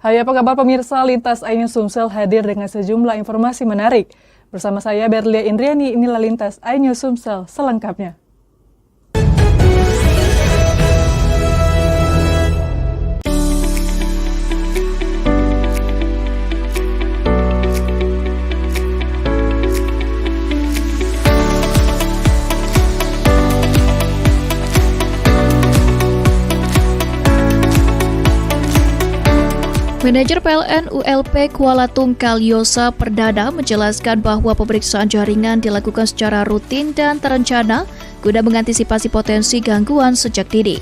Hai, apa kabar pemirsa? Lintas iNews Sumsel hadir dengan sejumlah informasi menarik. Bersama saya Berlia Indriani, inilah Lintas iNews Sumsel selengkapnya. Manajer PLN ULP Kuala Tungkal Yosa Perdana menjelaskan bahwa pemeriksaan jaringan dilakukan secara rutin dan terencana guna mengantisipasi potensi gangguan sejak dini.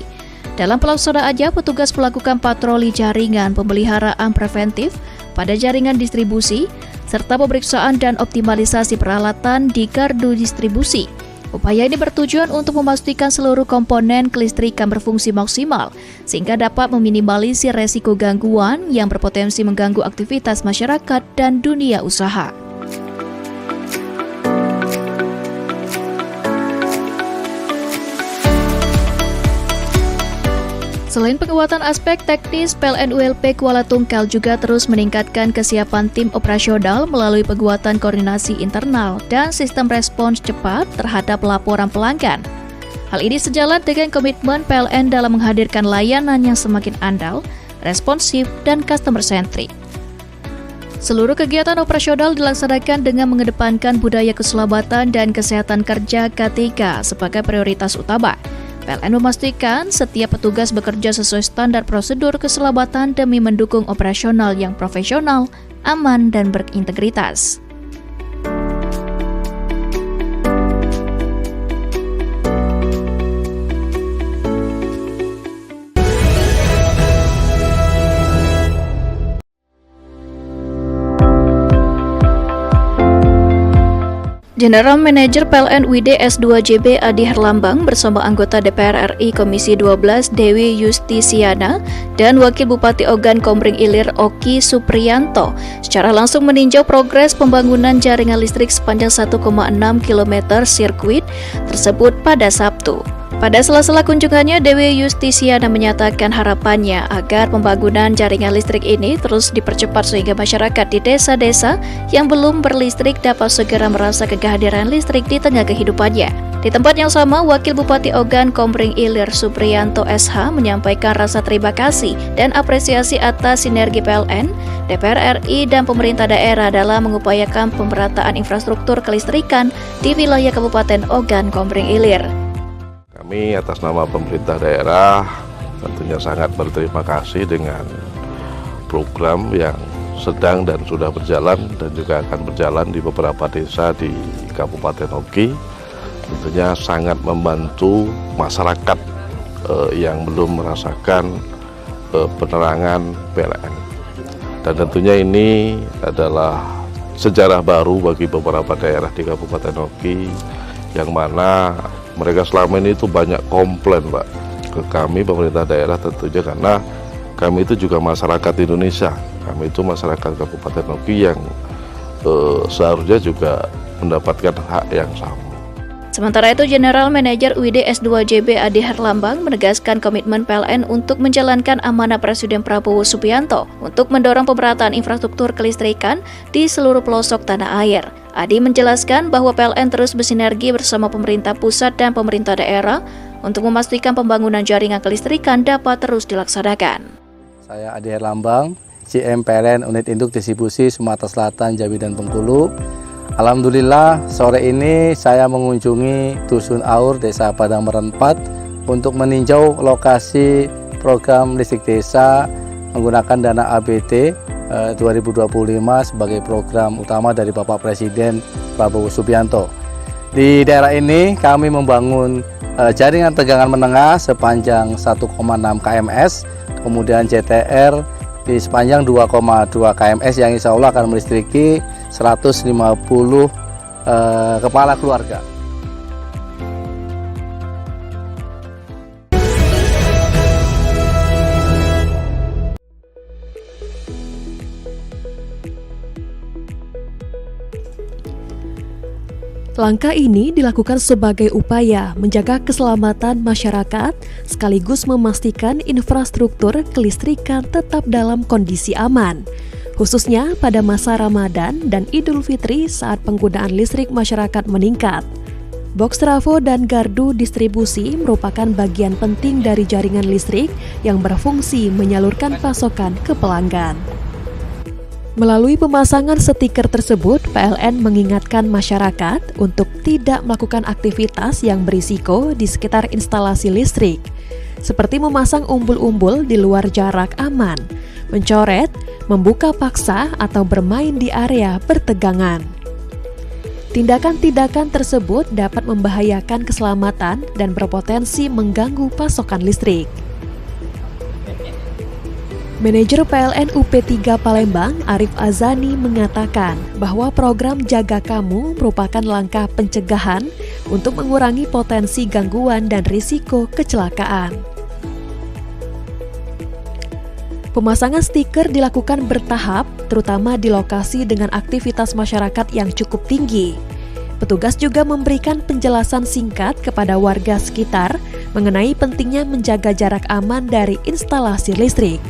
Dalam pelaksanaannya, petugas melakukan patroli jaringan pemeliharaan preventif pada jaringan distribusi, serta pemeriksaan dan optimalisasi peralatan di gardu distribusi. Upaya ini bertujuan untuk memastikan seluruh komponen kelistrikan berfungsi maksimal, sehingga dapat meminimalisir resiko gangguan yang berpotensi mengganggu aktivitas masyarakat dan dunia usaha. Selain penguatan aspek teknis, PLN ULP Kuala Tungkal juga terus meningkatkan kesiapan tim operasional melalui penguatan koordinasi internal dan sistem respons cepat terhadap laporan pelanggan. Hal ini sejalan dengan komitmen PLN dalam menghadirkan layanan yang semakin andal, responsif, dan customer-centric. Seluruh kegiatan operasional dilaksanakan dengan mengedepankan budaya keselamatan dan kesehatan kerja K3 sebagai prioritas utama. PLN memastikan setiap petugas bekerja sesuai standar prosedur keselamatan demi mendukung operasional yang profesional, aman, dan berintegritas. General Manager PLN UID S2JB Adi Herlambang bersama anggota DPR RI Komisi 12 Dewi Yustisiana dan Wakil Bupati Ogan Komering Ilir Oki Supriyanto secara langsung meninjau progres pembangunan jaringan listrik sepanjang 1,6 km sirkuit tersebut pada Sabtu. Pada sela-sela kunjungannya, Dewi Yustisiana menyatakan harapannya agar pembangunan jaringan listrik ini terus dipercepat sehingga masyarakat di desa-desa yang belum berlistrik dapat segera merasakan kehadiran listrik di tengah kehidupannya. Di tempat yang sama, Wakil Bupati Ogan Komering Ilir Supriyanto SH menyampaikan rasa terima kasih dan apresiasi atas sinergi PLN, DPR RI, dan pemerintah daerah dalam mengupayakan pemerataan infrastruktur kelistrikan di wilayah Kabupaten Ogan Komering Ilir. Kami atas nama pemerintah daerah tentunya sangat berterima kasih dengan program yang sedang dan sudah berjalan dan juga akan berjalan di beberapa desa di Kabupaten Oki. Tentunya sangat membantu masyarakat yang belum merasakan penerangan PLN. Dan tentunya ini adalah sejarah baru bagi beberapa daerah di Kabupaten Oki yang mana mereka selama ini itu banyak komplain, Pak, ke kami pemerintah daerah tentunya karena kami itu juga masyarakat Indonesia. Kami itu masyarakat Kabupaten Oki yang seharusnya juga mendapatkan hak yang sama. Sementara itu, General Manager UID S2JB Adi Herlambang menegaskan komitmen PLN untuk menjalankan amanah Presiden Prabowo Subianto untuk mendorong pemerataan infrastruktur kelistrikan di seluruh pelosok tanah air. Adi menjelaskan bahwa PLN terus bersinergi bersama pemerintah pusat dan pemerintah daerah untuk memastikan pembangunan jaringan kelistrikan dapat terus dilaksanakan. Saya Adi Herlambang, GM PLN Unit Induk Distribusi Sumatera Selatan, Jambi, dan Bengkulu. Alhamdulillah, sore ini saya mengunjungi Dusun Aur, Desa Padang Meren 4 untuk meninjau lokasi program listrik desa menggunakan dana ABT 2025 sebagai program utama dari Bapak Presiden Prabowo Subianto. Di daerah ini kami membangun jaringan tegangan menengah sepanjang 1,6 kms, kemudian JTR di sepanjang 2,2 kms yang insya Allah akan melistriki 150 kepala keluarga. Langkah ini dilakukan sebagai upaya menjaga keselamatan masyarakat sekaligus memastikan infrastruktur kelistrikan tetap dalam kondisi aman, khususnya pada masa Ramadan dan Idul Fitri saat penggunaan listrik masyarakat meningkat. Box trafo dan gardu distribusi merupakan bagian penting dari jaringan listrik yang berfungsi menyalurkan pasokan ke pelanggan. Melalui pemasangan stiker tersebut, PLN mengingatkan masyarakat untuk tidak melakukan aktivitas yang berisiko di sekitar instalasi listrik, seperti memasang umbul-umbul di luar jarak aman, mencoret, membuka paksa, atau bermain di area bertegangan. Tindakan-tindakan tersebut dapat membahayakan keselamatan dan berpotensi mengganggu pasokan listrik. Manajer PLN UP3 Palembang, Arif Azani, mengatakan bahwa program Jaga Kamu merupakan langkah pencegahan untuk mengurangi potensi gangguan dan risiko kecelakaan. Pemasangan stiker dilakukan bertahap, terutama di lokasi dengan aktivitas masyarakat yang cukup tinggi. Petugas juga memberikan penjelasan singkat kepada warga sekitar mengenai pentingnya menjaga jarak aman dari instalasi listrik.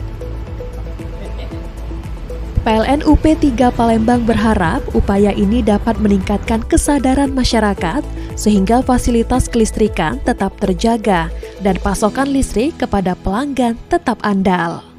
PLN UP3 Palembang berharap upaya ini dapat meningkatkan kesadaran masyarakat sehingga fasilitas kelistrikan tetap terjaga dan pasokan listrik kepada pelanggan tetap andal.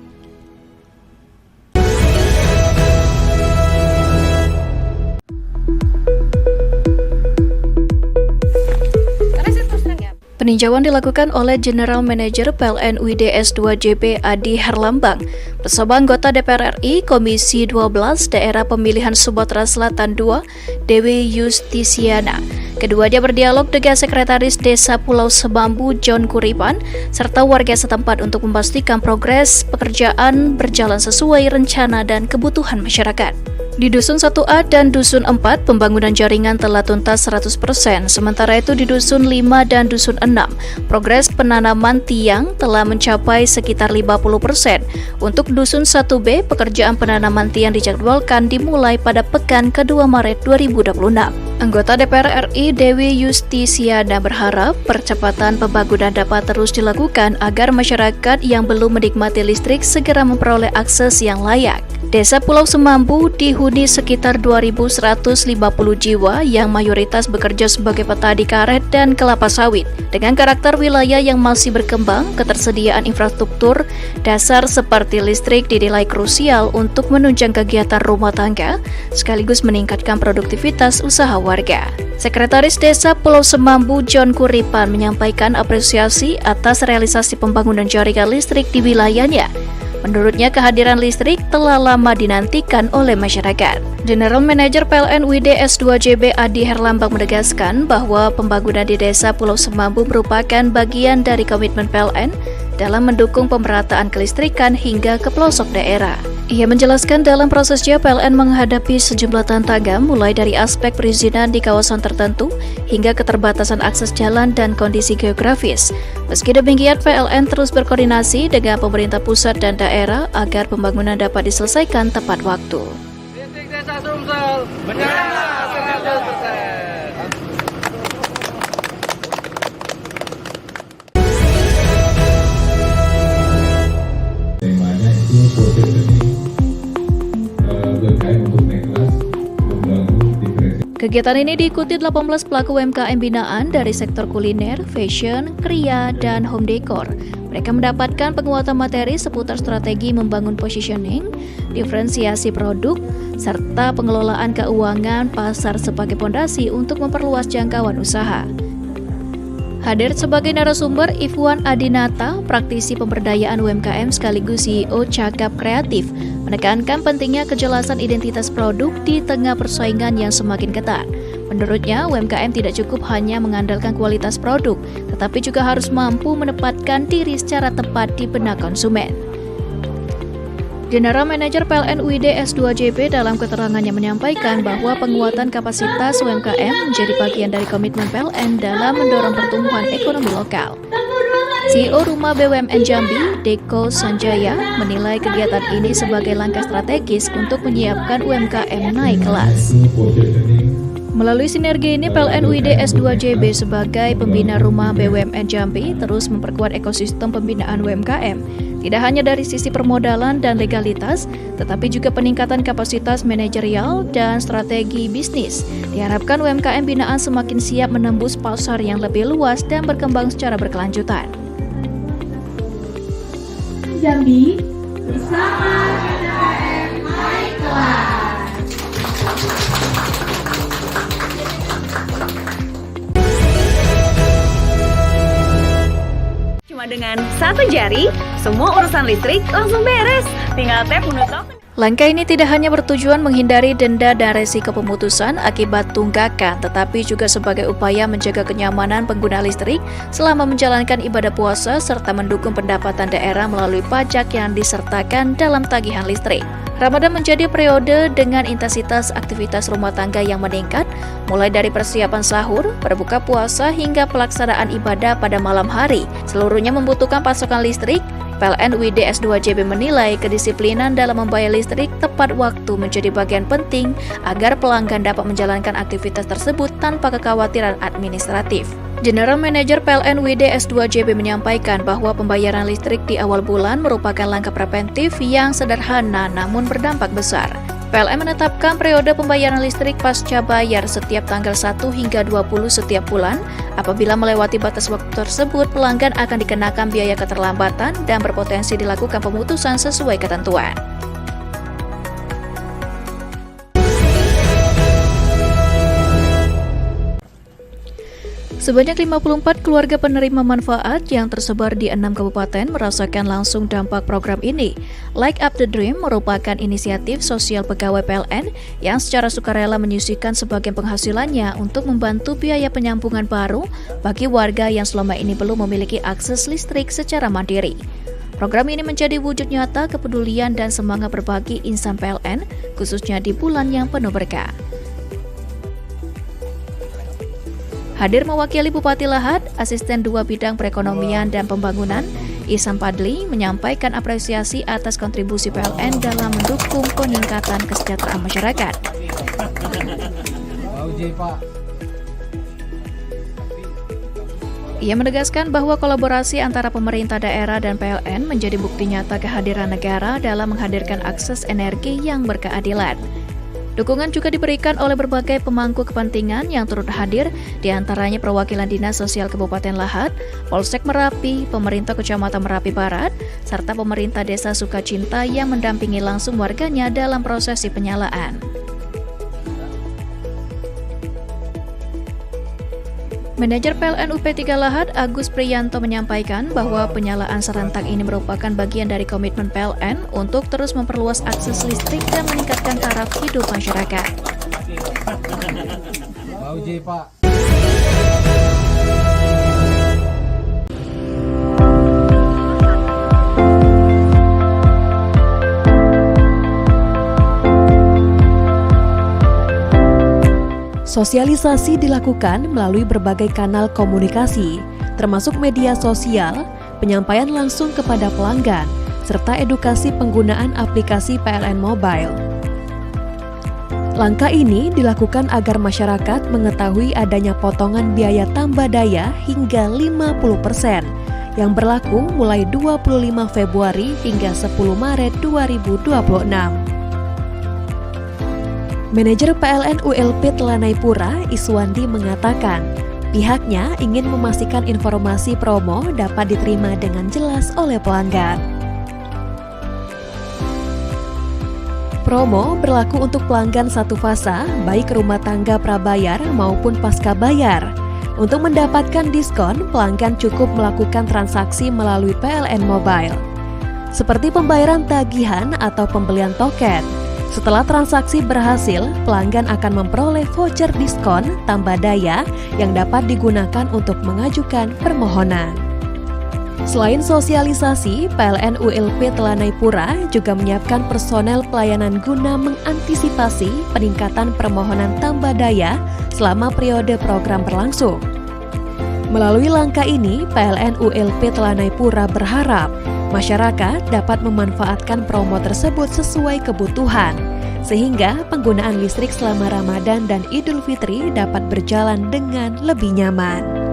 Peninjauan dilakukan oleh General Manager PLN UID S2JB Adi Herlambang bersama anggota DPR RI Komisi 12 Daerah Pemilihan Sumatera Selatan II, Dewi Yustisiana. Keduanya berdialog dengan Sekretaris Desa Pulau Semambu John Kuripan serta warga setempat untuk memastikan progres pekerjaan berjalan sesuai rencana dan kebutuhan masyarakat. Di Dusun 1A dan Dusun 4, pembangunan jaringan telah tuntas 100%, sementara itu di Dusun 5 dan Dusun 6, progres penanaman tiang telah mencapai sekitar 50%. Untuk Dusun 1B, pekerjaan penanaman tiang dijadwalkan dimulai pada pekan ke-2 Maret 2026. Anggota DPR RI Dewi Yustisiana berharap percepatan pembangunan dapat terus dilakukan agar masyarakat yang belum menikmati listrik segera memperoleh akses yang layak. Desa Pulau Semambu dihuni sekitar 2.150 jiwa yang mayoritas bekerja sebagai petani karet dan kelapa sawit. Dengan karakter wilayah yang masih berkembang, ketersediaan infrastruktur dasar seperti listrik dinilai krusial untuk menunjang kegiatan rumah tangga sekaligus meningkatkan produktivitas usaha warga. Sekretaris Desa Pulau Semambu John Kuripan menyampaikan apresiasi atas realisasi pembangunan jaringan listrik di wilayahnya. Menurutnya, kehadiran listrik telah lama dinantikan oleh masyarakat. General Manager PLN UID S2JB Adi Herlambang menegaskan bahwa pembangunan di Desa Pulau Semambu merupakan bagian dari komitmen PLN dalam mendukung pemerataan kelistrikan hingga ke pelosok daerah. Ia menjelaskan dalam prosesnya PLN menghadapi sejumlah tantangan mulai dari aspek perizinan di kawasan tertentu hingga keterbatasan akses jalan dan kondisi geografis. Meski demikian, PLN terus berkoordinasi dengan pemerintah pusat dan daerah agar pembangunan dapat diselesaikan tepat waktu. Listrik Desa Sumsel, benar 100%. Temanya itu positioning UMKM untuk naik kelas membangun diferensiasi. Kegiatan ini diikuti 18 pelaku UMKM binaan dari sektor kuliner, fashion, kria, dan home decor. Mereka mendapatkan penguatan materi seputar strategi membangun positioning, diferensiasi produk, serta pengelolaan keuangan pasar sebagai fondasi untuk memperluas jangkauan usaha. Hadir sebagai narasumber Ifwan Adinata, praktisi pemberdayaan UMKM sekaligus CEO Cakap Kreatif, menekankan pentingnya kejelasan identitas produk di tengah persaingan yang semakin ketat. Menurutnya, UMKM tidak cukup hanya mengandalkan kualitas produk, tetapi juga harus mampu menempatkan diri secara tepat di benak konsumen. General Manager PLN UID S2JB dalam keterangannya menyampaikan bahwa penguatan kapasitas UMKM menjadi bagian dari komitmen PLN dalam mendorong pertumbuhan ekonomi lokal. CEO Rumah BUMN Jambi, Deko Sanjaya, menilai kegiatan ini sebagai langkah strategis untuk menyiapkan UMKM naik kelas. Melalui sinergi ini, PLN UID S2JB sebagai pembina rumah BUMN Jambi terus memperkuat ekosistem pembinaan UMKM. Tidak hanya dari sisi permodalan dan legalitas, tetapi juga peningkatan kapasitas manajerial dan strategi bisnis. Diharapkan UMKM binaan semakin siap menembus pasar yang lebih luas dan berkembang secara berkelanjutan. Jambi bersama PKM naik kelas. Cuma dengan satu jari, semua urusan listrik langsung beres. Tinggal tap menu token. Langkah ini tidak hanya bertujuan menghindari denda dan resiko pemutusan akibat tunggakan, tetapi juga sebagai upaya menjaga kenyamanan pengguna listrik selama menjalankan ibadah puasa serta mendukung pendapatan daerah melalui pajak yang disertakan dalam tagihan listrik. Ramadan menjadi periode dengan intensitas aktivitas rumah tangga yang meningkat, mulai dari persiapan sahur, berbuka puasa, hingga pelaksanaan ibadah pada malam hari. Seluruhnya membutuhkan pasokan listrik. PLN UID S2JB menilai kedisiplinan dalam membayar listrik tepat waktu menjadi bagian penting agar pelanggan dapat menjalankan aktivitas tersebut tanpa kekhawatiran administratif. General Manager PLN UID S2JB menyampaikan bahwa pembayaran listrik di awal bulan merupakan langkah preventif yang sederhana namun berdampak besar. PLN menetapkan periode pembayaran listrik pasca bayar setiap tanggal 1 hingga 20 setiap bulan. Apabila melewati batas waktu tersebut, pelanggan akan dikenakan biaya keterlambatan dan berpotensi dilakukan pemutusan sesuai ketentuan. Sebanyak 54 keluarga penerima manfaat yang tersebar di 6 kabupaten merasakan langsung dampak program ini. Like Up the Dream merupakan inisiatif sosial pegawai PLN yang secara sukarela menyisihkan sebagian penghasilannya untuk membantu biaya penyambungan baru bagi warga yang selama ini belum memiliki akses listrik secara mandiri. Program ini menjadi wujud nyata kepedulian dan semangat berbagi insan PLN, khususnya di bulan yang penuh berkah. Hadir mewakili Bupati Lahat, Asisten 2 Bidang Perekonomian dan Pembangunan, Ihsan Padli, menyampaikan apresiasi atas kontribusi PLN dalam mendukung peningkatan kesejahteraan masyarakat. Ia menegaskan bahwa kolaborasi antara pemerintah daerah dan PLN menjadi bukti nyata kehadiran negara dalam menghadirkan akses energi yang berkeadilan. Dukungan juga diberikan oleh berbagai pemangku kepentingan yang turut hadir, diantaranya perwakilan Dinas Sosial Kabupaten Lahat, Polsek Merapi, pemerintah Kecamatan Merapi Barat, serta pemerintah Desa Sukacinta yang mendampingi langsung warganya dalam prosesi penyalaan. Manajer PLN UP3 Lahat, Agus Priyanto, menyampaikan bahwa penyalaan serentak ini merupakan bagian dari komitmen PLN untuk terus memperluas akses listrik dan meningkatkan taraf hidup masyarakat. Sosialisasi dilakukan melalui berbagai kanal komunikasi, termasuk media sosial, penyampaian langsung kepada pelanggan, serta edukasi penggunaan aplikasi PLN Mobile. Langkah ini dilakukan agar masyarakat mengetahui adanya potongan biaya tambah daya hingga 50% yang berlaku mulai 25 Februari hingga 10 Maret 2026. Manajer PLN ULP Telanai-Pura, Iswandi, mengatakan pihaknya ingin memastikan informasi promo dapat diterima dengan jelas oleh pelanggan. Promo berlaku untuk pelanggan satu fasa, baik rumah tangga prabayar maupun pasca bayar. Untuk mendapatkan diskon, pelanggan cukup melakukan transaksi melalui PLN Mobile, seperti pembayaran tagihan atau pembelian token. Setelah transaksi berhasil, pelanggan akan memperoleh voucher diskon tambah daya yang dapat digunakan untuk mengajukan permohonan. Selain sosialisasi, PLN ULP Telanai-Pura juga menyiapkan personel pelayanan guna mengantisipasi peningkatan permohonan tambah daya selama periode program berlangsung. Melalui langkah ini, PLN ULP Telanai-Pura berharap Masyarakat dapat memanfaatkan promo tersebut sesuai kebutuhan, sehingga penggunaan listrik selama Ramadan dan Idul Fitri dapat berjalan dengan lebih nyaman.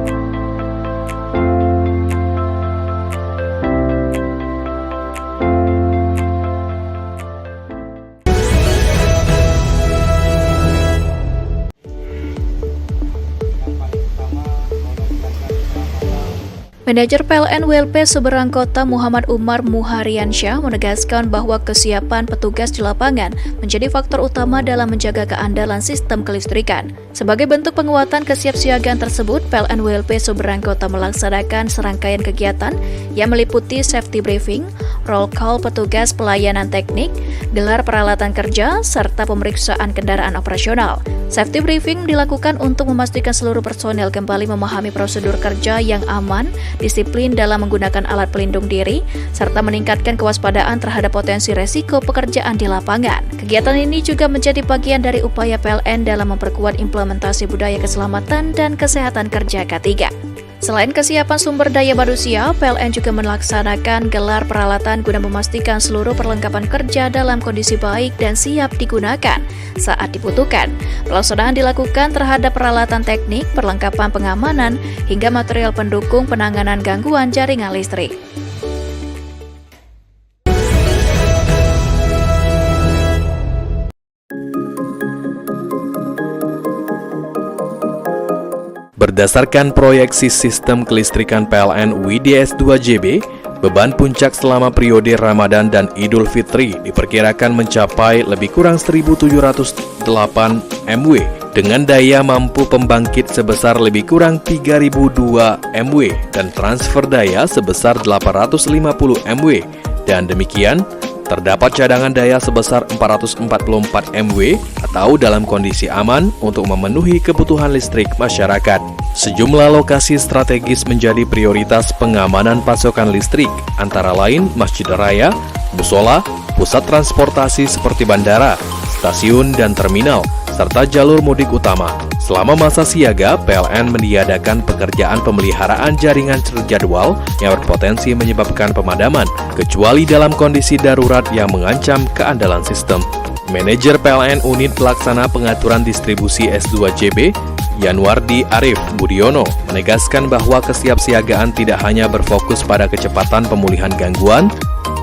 Manajer PLN WLP Seberang Kota Muhammad Umar Muhariansyah menegaskan bahwa kesiapan petugas di lapangan menjadi faktor utama dalam menjaga keandalan sistem kelistrikan. Sebagai bentuk penguatan kesiapsiagaan tersebut, PLN WLP Seberang Kota melaksanakan serangkaian kegiatan yang meliputi safety briefing, roll call petugas pelayanan teknik, gelar peralatan kerja, serta pemeriksaan kendaraan operasional. Safety briefing dilakukan untuk memastikan seluruh personel kembali memahami prosedur kerja yang aman, disiplin dalam menggunakan alat pelindung diri, serta meningkatkan kewaspadaan terhadap potensi resiko pekerjaan di lapangan. Kegiatan ini juga menjadi bagian dari upaya PLN dalam memperkuat implementasi budaya keselamatan dan kesehatan kerja K3. Selain kesiapan sumber daya manusia, PLN juga melaksanakan gelar peralatan guna memastikan seluruh perlengkapan kerja dalam kondisi baik dan siap digunakan saat dibutuhkan. Pelaksanaan dilakukan terhadap peralatan teknik, perlengkapan pengamanan, hingga material pendukung penanganan gangguan jaringan listrik. Berdasarkan proyeksi sistem kelistrikan PLN WIDS 2JB, beban puncak selama periode Ramadan dan Idul Fitri diperkirakan mencapai lebih kurang 1.708 MW dengan daya mampu pembangkit sebesar lebih kurang 3.002 MW dan transfer daya sebesar 850 MW. Dan demikian, terdapat cadangan daya sebesar 444 MW atau dalam kondisi aman untuk memenuhi kebutuhan listrik masyarakat. Sejumlah lokasi strategis menjadi prioritas pengamanan pasokan listrik, antara lain Masjid Raya, musola, pusat transportasi seperti bandara, stasiun dan terminal, serta jalur mudik utama. Selama masa siaga, PLN meniadakan pekerjaan pemeliharaan jaringan terjadwal yang berpotensi menyebabkan pemadaman, kecuali dalam kondisi darurat yang mengancam keandalan sistem. Manajer PLN Unit Pelaksana Pengaturan Distribusi S2JB, Yanwardi Arif Budiono, menegaskan bahwa kesiapsiagaan tidak hanya berfokus pada kecepatan pemulihan gangguan,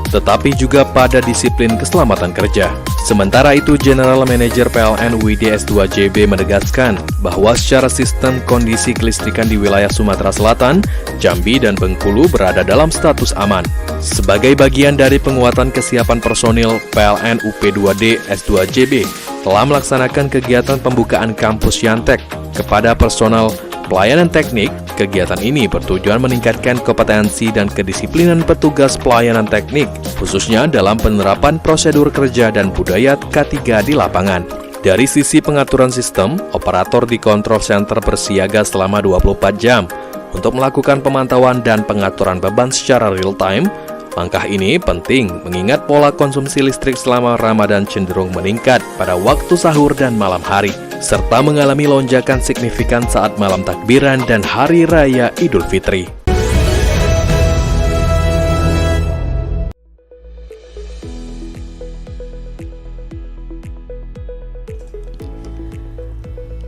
tetapi juga pada disiplin keselamatan kerja. Sementara itu, General Manager PLN WIDS 2JB menegaskan bahwa secara sistem kondisi kelistrikan di wilayah Sumatera Selatan, Jambi, dan Bengkulu berada dalam status aman. Sebagai bagian dari penguatan kesiapan personil, PLN UP2D S2JB telah melaksanakan kegiatan pembukaan kampus Yantek kepada personel pelayanan teknik. Kegiatan ini bertujuan meningkatkan kompetensi dan kedisiplinan petugas pelayanan teknik, khususnya dalam penerapan prosedur kerja dan budaya K3 di lapangan. Dari sisi pengaturan sistem, operator di control center bersiaga selama 24 jam untuk melakukan pemantauan dan pengaturan beban secara real-time. Langkah ini penting mengingat pola konsumsi listrik selama Ramadan cenderung meningkat pada waktu sahur dan malam hari, serta mengalami lonjakan signifikan saat malam takbiran dan Hari Raya Idul Fitri.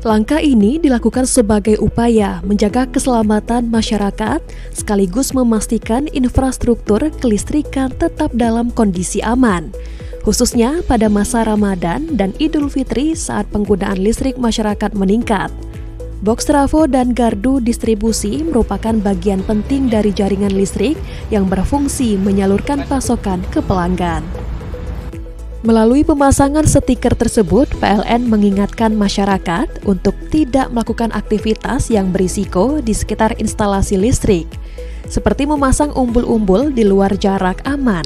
Langkah ini dilakukan sebagai upaya menjaga keselamatan masyarakat sekaligus memastikan infrastruktur kelistrikan tetap dalam kondisi aman, khususnya pada masa Ramadan dan Idul Fitri saat penggunaan listrik masyarakat meningkat. Box trafo dan gardu distribusi merupakan bagian penting dari jaringan listrik yang berfungsi menyalurkan pasokan ke pelanggan. Melalui pemasangan stiker tersebut, PLN mengingatkan masyarakat untuk tidak melakukan aktivitas yang berisiko di sekitar instalasi listrik, seperti memasang umbul-umbul di luar jarak aman,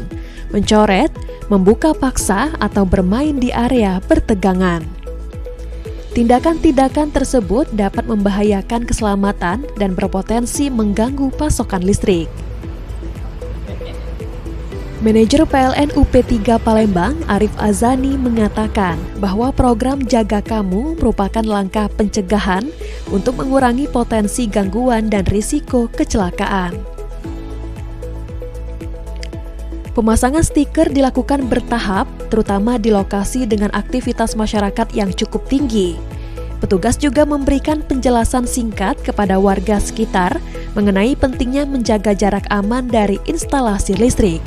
mencoret, membuka paksa, atau bermain di area bertegangan. Tindakan-tindakan tersebut dapat membahayakan keselamatan dan berpotensi mengganggu pasokan listrik. Manajer PLN UP3 Palembang, Arif Azani, mengatakan bahwa program Jaga Kamu merupakan langkah pencegahan untuk mengurangi potensi gangguan dan risiko kecelakaan. Pemasangan stiker dilakukan bertahap, terutama di lokasi dengan aktivitas masyarakat yang cukup tinggi. Petugas juga memberikan penjelasan singkat kepada warga sekitar mengenai pentingnya menjaga jarak aman dari instalasi listrik.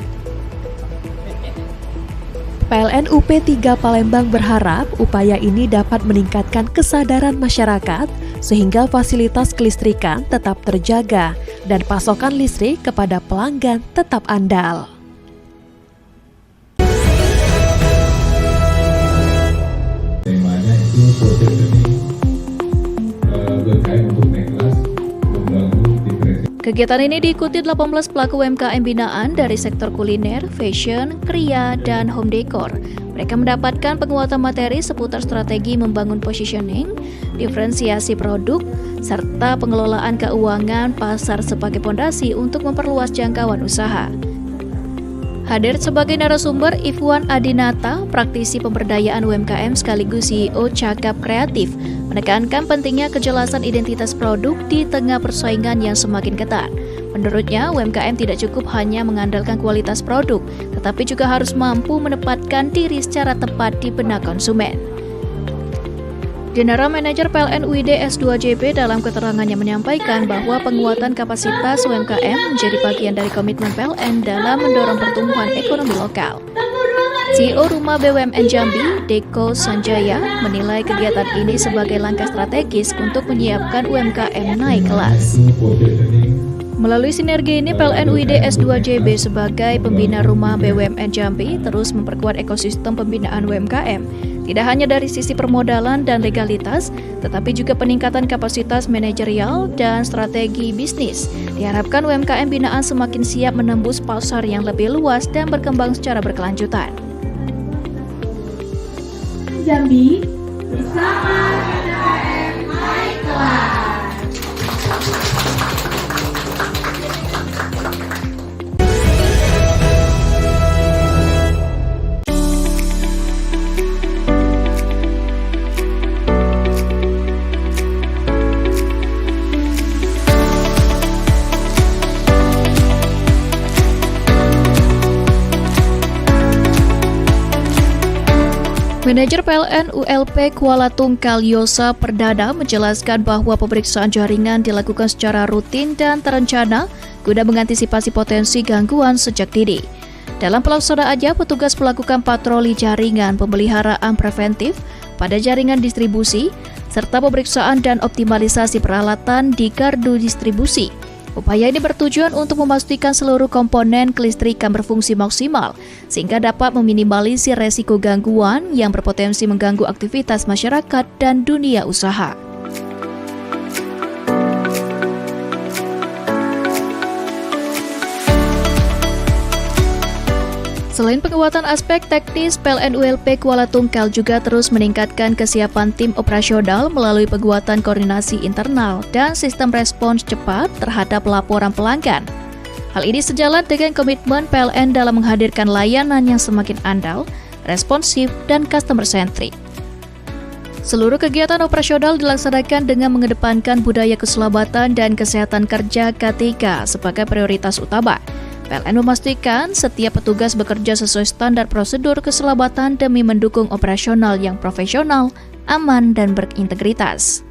PLN UP3 Palembang berharap upaya ini dapat meningkatkan kesadaran masyarakat sehingga fasilitas kelistrikan tetap terjaga dan pasokan listrik kepada pelanggan tetap andal. Temanya itu positioning UMKM untuk naik kelas, membangun diferensiasi. Kegiatan ini diikuti 18 pelaku UMKM binaan dari sektor kuliner, fashion, kria, dan home decor. Mereka mendapatkan penguatan materi seputar strategi membangun positioning, diferensiasi produk, serta pengelolaan keuangan pasar sebagai fondasi untuk memperluas jangkauan usaha. Hadir sebagai narasumber Ifwan Adinata, praktisi pemberdayaan UMKM sekaligus CEO Cakap Kreatif, menekankan pentingnya kejelasan identitas produk di tengah persaingan yang semakin ketat. Menurutnya, UMKM tidak cukup hanya mengandalkan kualitas produk, tetapi juga harus mampu menempatkan diri secara tepat di benak konsumen. General Manager PLN UID S2JB dalam keterangannya menyampaikan bahwa penguatan kapasitas UMKM menjadi bagian dari komitmen PLN dalam mendorong pertumbuhan ekonomi lokal. CEO Rumah BUMN Jambi, Deko Sanjaya, menilai kegiatan ini sebagai langkah strategis untuk menyiapkan UMKM naik kelas. Melalui sinergi ini, PLN UID S2JB sebagai pembina Rumah BUMN Jambi terus memperkuat ekosistem pembinaan UMKM, tidak hanya dari sisi permodalan dan legalitas, tetapi juga peningkatan kapasitas manajerial dan strategi bisnis. Diharapkan UMKM binaan semakin siap menembus pasar yang lebih luas dan berkembang secara berkelanjutan. Jambi bersama KKM naik kelas. Manajer PLN ULP Kuala Tungkal Yosa Perdana menjelaskan bahwa pemeriksaan jaringan dilakukan secara rutin dan terencana guna mengantisipasi potensi gangguan sejak dini. Dalam pelaksanaannya, petugas melakukan patroli jaringan pemeliharaan preventif pada jaringan distribusi, serta pemeriksaan dan optimalisasi peralatan di gardu distribusi. Upaya ini bertujuan untuk memastikan seluruh komponen kelistrikan berfungsi maksimal, sehingga dapat meminimalisir resiko gangguan yang berpotensi mengganggu aktivitas masyarakat dan dunia usaha. Selain penguatan aspek teknis, PLN ULP Kuala Tungkal juga terus meningkatkan kesiapan tim operasional melalui penguatan koordinasi internal dan sistem respons cepat terhadap laporan pelanggan. Hal ini sejalan dengan komitmen PLN dalam menghadirkan layanan yang semakin andal, responsif, dan customer-centric. Seluruh kegiatan operasional dilaksanakan dengan mengedepankan budaya keselamatan dan kesehatan kerja K3 sebagai prioritas utama. PLN memastikan setiap petugas bekerja sesuai standar prosedur keselamatan demi mendukung operasional yang profesional, aman, dan berintegritas.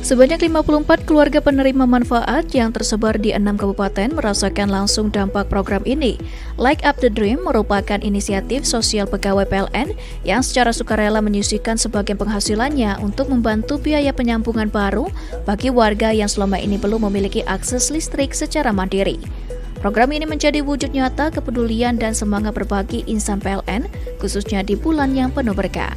Sebanyak 54 keluarga penerima manfaat yang tersebar di 6 kabupaten merasakan langsung dampak program ini. Like Up the Dream merupakan inisiatif sosial pegawai PLN yang secara sukarela menyisihkan sebagian penghasilannya untuk membantu biaya penyambungan baru bagi warga yang selama ini belum memiliki akses listrik secara mandiri. Program ini menjadi wujud nyata kepedulian dan semangat berbagi insan PLN, khususnya di bulan yang penuh berkah.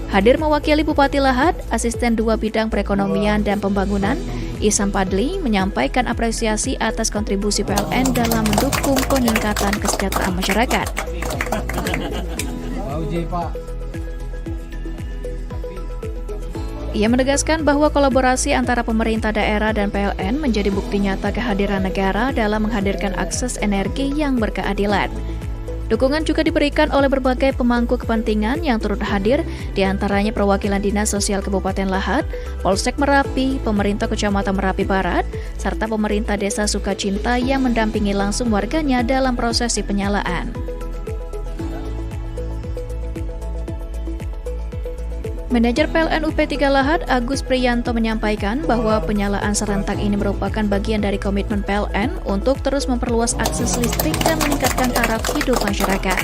Hadir mewakili Bupati Lahad, Asisten 2 Bidang Perekonomian dan Pembangunan, Ihsan Padli, menyampaikan apresiasi atas kontribusi PLN dalam mendukung peningkatan kesejahteraan masyarakat. Ia menegaskan bahwa kolaborasi antara pemerintah daerah dan PLN menjadi bukti nyata kehadiran negara dalam menghadirkan akses energi yang berkeadilan. Dukungan juga diberikan oleh berbagai pemangku kepentingan yang turut hadir, diantaranya perwakilan Dinas Sosial Kabupaten Lahat, Polsek Merapi, pemerintah Kecamatan Merapi Barat, serta pemerintah Desa Sukacinta yang mendampingi langsung warganya dalam prosesi penyalaan. Manajer PLN UP3 Lahat, Agus Priyanto, menyampaikan bahwa penyalaan serentak ini merupakan bagian dari komitmen PLN untuk terus memperluas akses listrik dan meningkatkan taraf hidup masyarakat.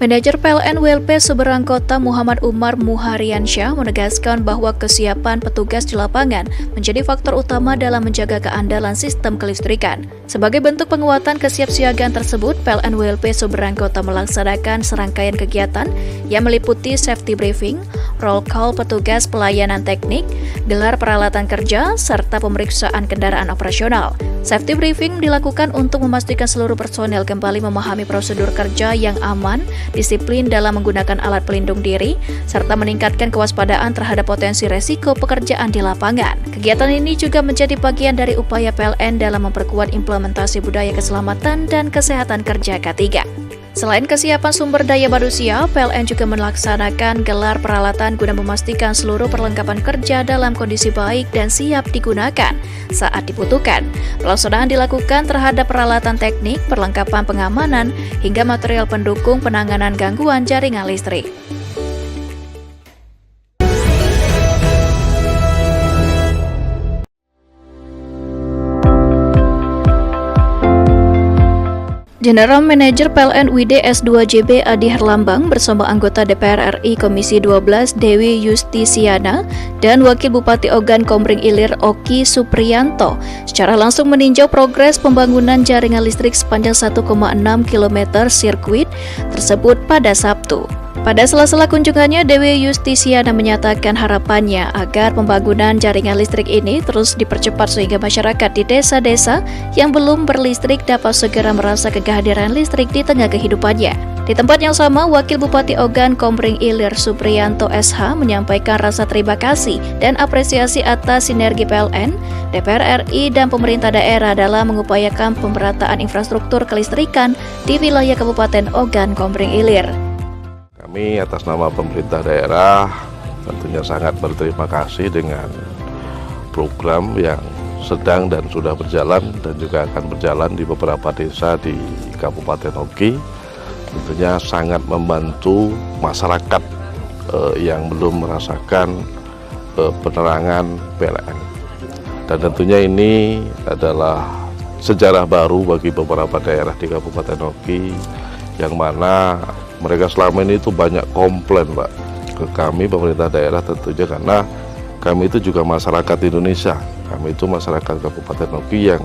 Manajer PLN WLP Seberang Kota Muhammad Umar Muhariansyah menegaskan bahwa kesiapan petugas di lapangan menjadi faktor utama dalam menjaga keandalan sistem kelistrikan. Sebagai bentuk penguatan kesiapsiagaan tersebut, PLN WLP Seberang Kota melaksanakan serangkaian kegiatan yang meliputi safety briefing, roll call petugas pelayanan teknik, gelar peralatan kerja, serta pemeriksaan kendaraan operasional. Safety briefing dilakukan untuk memastikan seluruh personel kembali memahami prosedur kerja yang aman, disiplin dalam menggunakan alat pelindung diri, serta meningkatkan kewaspadaan terhadap potensi resiko pekerjaan di lapangan. Kegiatan ini juga menjadi bagian dari upaya PLN dalam memperkuat implementasi budaya keselamatan dan kesehatan kerja K3. Selain kesiapan sumber daya manusia, PLN juga melaksanakan gelar peralatan guna memastikan seluruh perlengkapan kerja dalam kondisi baik dan siap digunakan saat dibutuhkan. Pelaksanaan dilakukan terhadap peralatan teknik, perlengkapan pengamanan, hingga material pendukung penanganan gangguan jaringan listrik. General Manager PLN UID S2JB Adi Herlambang bersama anggota DPR RI Komisi 12 Dewi Yustisiana dan Wakil Bupati Ogan Komering Ilir Oki Supriyanto secara langsung meninjau progres pembangunan jaringan listrik sepanjang 1,6 km sirkuit tersebut pada Sabtu. Pada sela-sela kunjungannya, Dewi Yustisiana menyatakan harapannya agar pembangunan jaringan listrik ini terus dipercepat sehingga masyarakat di desa-desa yang belum berlistrik dapat segera merasa kehadiran listrik di tengah kehidupannya. Di tempat yang sama, Wakil Bupati Ogan Komering Ilir Supriyanto SH menyampaikan rasa terima kasih dan apresiasi atas sinergi PLN, DPR RI, dan pemerintah daerah dalam mengupayakan pemerataan infrastruktur kelistrikan di wilayah Kabupaten Ogan Komering Ilir. Kami atas nama pemerintah daerah tentunya sangat berterima kasih dengan program yang sedang dan sudah berjalan dan juga akan berjalan di beberapa desa di Kabupaten Oki. Tentunya sangat membantu masyarakat yang belum merasakan penerangan PLN. Dan tentunya ini adalah sejarah baru bagi beberapa daerah di Kabupaten Oki yang mana mereka selama ini itu banyak komplain, Pak, ke kami pemerintah daerah tentunya karena kami itu juga masyarakat Indonesia. Kami itu masyarakat Kabupaten Oki yang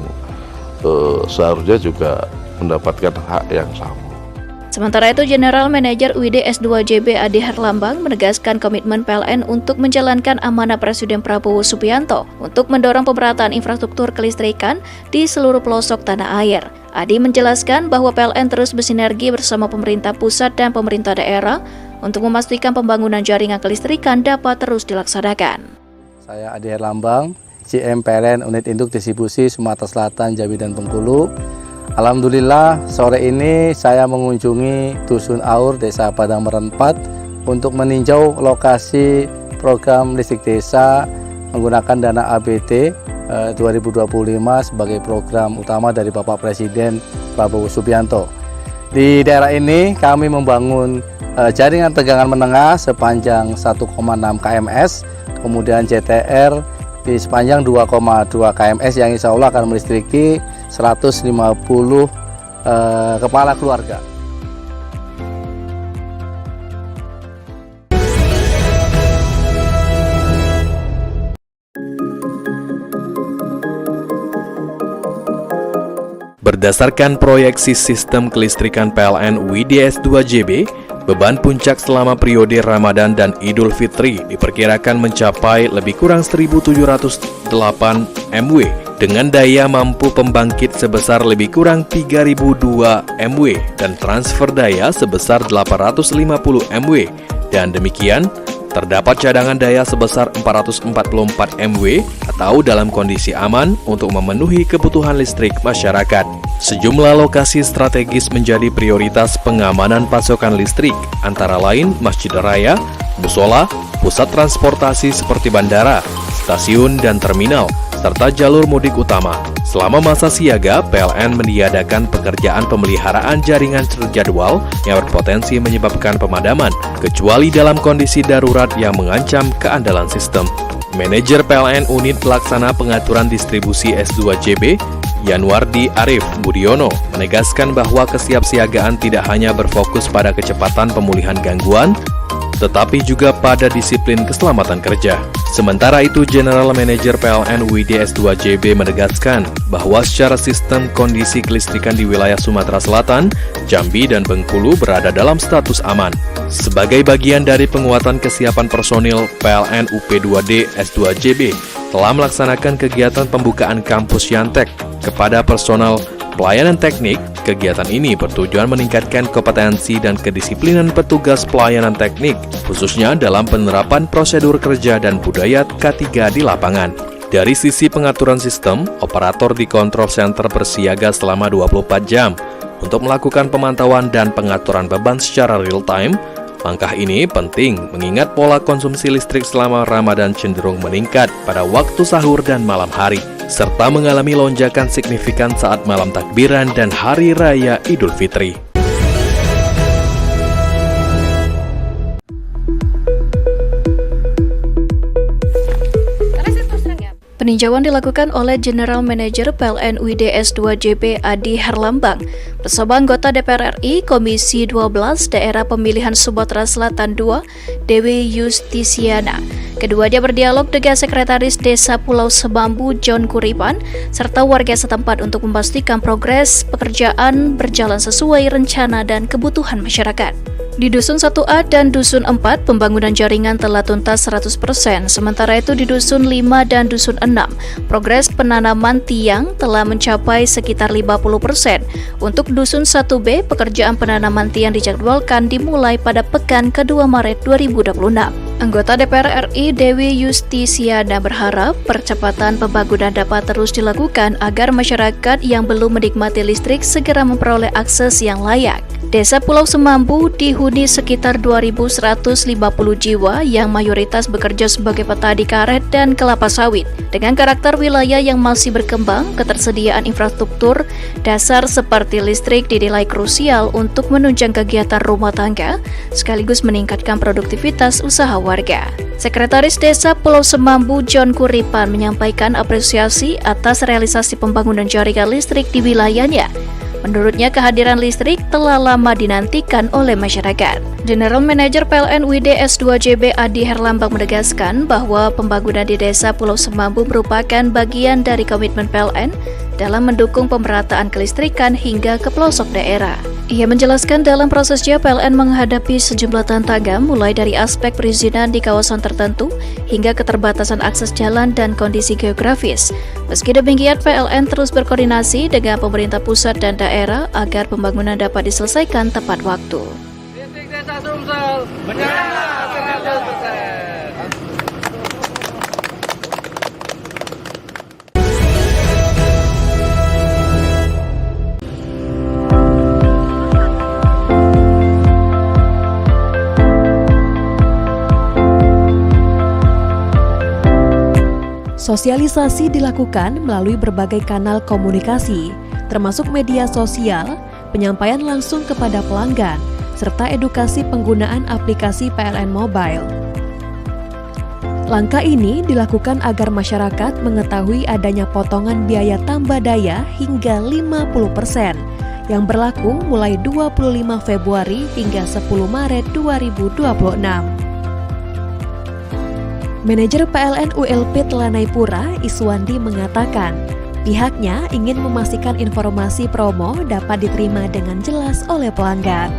seharusnya juga mendapatkan hak yang sama. Sementara itu, General Manager UID S2JB Adi Herlambang menegaskan komitmen PLN untuk menjalankan amanah Presiden Prabowo Subianto untuk mendorong pemerataan infrastruktur kelistrikan di seluruh pelosok tanah air. Adi menjelaskan bahwa PLN terus bersinergi bersama pemerintah pusat dan pemerintah daerah untuk memastikan pembangunan jaringan kelistrikan dapat terus dilaksanakan. Saya Adi Herlambang, GM PLN Unit Induk Distribusi Sumatera Selatan, Jambi, dan Bengkulu. Alhamdulillah, sore ini saya mengunjungi Dusun Aur, Desa Padang Meren 4 untuk meninjau lokasi program listrik desa menggunakan dana APBD 2025 sebagai program utama dari Bapak Presiden Prabowo Subianto. Di daerah ini kami membangun jaringan tegangan menengah sepanjang 1,6 kms, kemudian JTR di sepanjang 2,2 kms yang insya Allah akan melistriki 150 kepala keluarga. Berdasarkan proyeksi sistem kelistrikan PLN WIDS 2JB, beban puncak selama periode Ramadan dan Idul Fitri diperkirakan mencapai lebih kurang 1.708 MW dengan daya mampu pembangkit sebesar lebih kurang 3.002 MW dan transfer daya sebesar 850 MW. Dan demikian, Terdapat cadangan daya sebesar 444 MW atau dalam kondisi aman untuk memenuhi kebutuhan listrik masyarakat. Sejumlah lokasi strategis menjadi prioritas pengamanan pasokan listrik, antara lain Masjid Raya, musola, pusat transportasi seperti bandara, stasiun dan terminal, serta jalur mudik utama. Selama masa siaga, PLN meniadakan pekerjaan pemeliharaan jaringan terjadwal yang berpotensi menyebabkan pemadaman, kecuali dalam kondisi darurat yang mengancam keandalan sistem. Manajer PLN Unit Pelaksana Pengaturan Distribusi S2JB, Yanwardi Arif Budiono, menegaskan bahwa kesiapsiagaan tidak hanya berfokus pada kecepatan pemulihan gangguan, tetapi juga pada disiplin keselamatan kerja. Sementara itu, General Manager PLN WIDE S2JB menegaskan bahwa secara sistem kondisi kelistrikan di wilayah Sumatera Selatan, Jambi, dan Bengkulu berada dalam status aman. Sebagai bagian dari penguatan kesiapan personil, PLN UP2D S2JB telah melaksanakan kegiatan pembukaan kampus Yantek kepada personal pelayanan teknik. Kegiatan ini bertujuan meningkatkan kompetensi dan kedisiplinan petugas pelayanan teknik, khususnya dalam penerapan prosedur kerja dan budaya K3 di lapangan. Dari sisi pengaturan sistem, operator di control center bersiaga selama 24 jam untuk melakukan pemantauan dan pengaturan beban secara real-time. Langkah ini penting mengingat pola konsumsi listrik selama Ramadan cenderung meningkat pada waktu sahur dan malam hari, serta mengalami lonjakan signifikan saat malam takbiran dan Hari Raya Idul Fitri. Peninjauan dilakukan oleh General Manager PLN WIDE S2JB Adi Herlambang bersama anggota DPR RI Komisi 12 Daerah Pemilihan Sumatera Selatan II, Dewi Yustisiana. Keduanya berdialog dengan Sekretaris Desa Pulau Semambu John Kuripan serta warga setempat untuk memastikan progres pekerjaan berjalan sesuai rencana dan kebutuhan masyarakat. Di Dusun 1A dan Dusun 4, pembangunan jaringan telah tuntas 100%, sementara itu di Dusun 5 dan Dusun 6, progres penanaman tiang telah mencapai sekitar 50%. Untuk Dusun 1B, pekerjaan penanaman tiang dijadwalkan dimulai pada pekan ke-2 Maret 2026. Anggota DPR RI Dewi Yustisiana berharap percepatan pembangunan dapat terus dilakukan agar masyarakat yang belum menikmati listrik segera memperoleh akses yang layak. Desa Pulau Semambu dihuni sekitar 2.150 jiwa yang mayoritas bekerja sebagai petani karet dan kelapa sawit. Dengan karakter wilayah yang masih berkembang, ketersediaan infrastruktur dasar seperti listrik dinilai krusial untuk menunjang kegiatan rumah tangga sekaligus meningkatkan produktivitas usaha warga. Sekretaris Desa Pulau Semambu John Kuripan menyampaikan apresiasi atas realisasi pembangunan jaringan listrik di wilayahnya. Menurutnya, kehadiran listrik telah lama dinantikan oleh masyarakat. General Manager PLN WIDE S2JB Adi Herlambang menegaskan bahwa pembangunan di Desa Pulau Semambu merupakan bagian dari komitmen PLN dalam mendukung pemerataan kelistrikan hingga ke pelosok daerah. Ia menjelaskan dalam prosesnya PLN menghadapi sejumlah tantangan mulai dari aspek perizinan di kawasan tertentu hingga keterbatasan akses jalan dan kondisi geografis. Meski demikian, PLN terus berkoordinasi dengan pemerintah pusat dan daerah agar pembangunan dapat diselesaikan tepat waktu. Listrik Desa Sumsel menyala 100%. Sosialisasi dilakukan melalui berbagai kanal komunikasi, termasuk media sosial, penyampaian langsung kepada pelanggan, serta edukasi penggunaan aplikasi PLN Mobile. Langkah ini dilakukan agar masyarakat mengetahui adanya potongan biaya tambah daya hingga 50% yang berlaku mulai 25 Februari hingga 10 Maret 2026. Manajer PLN ULP Telanai-Pura, Iswandi mengatakan, pihaknya ingin memastikan informasi promo dapat diterima dengan jelas oleh pelanggan.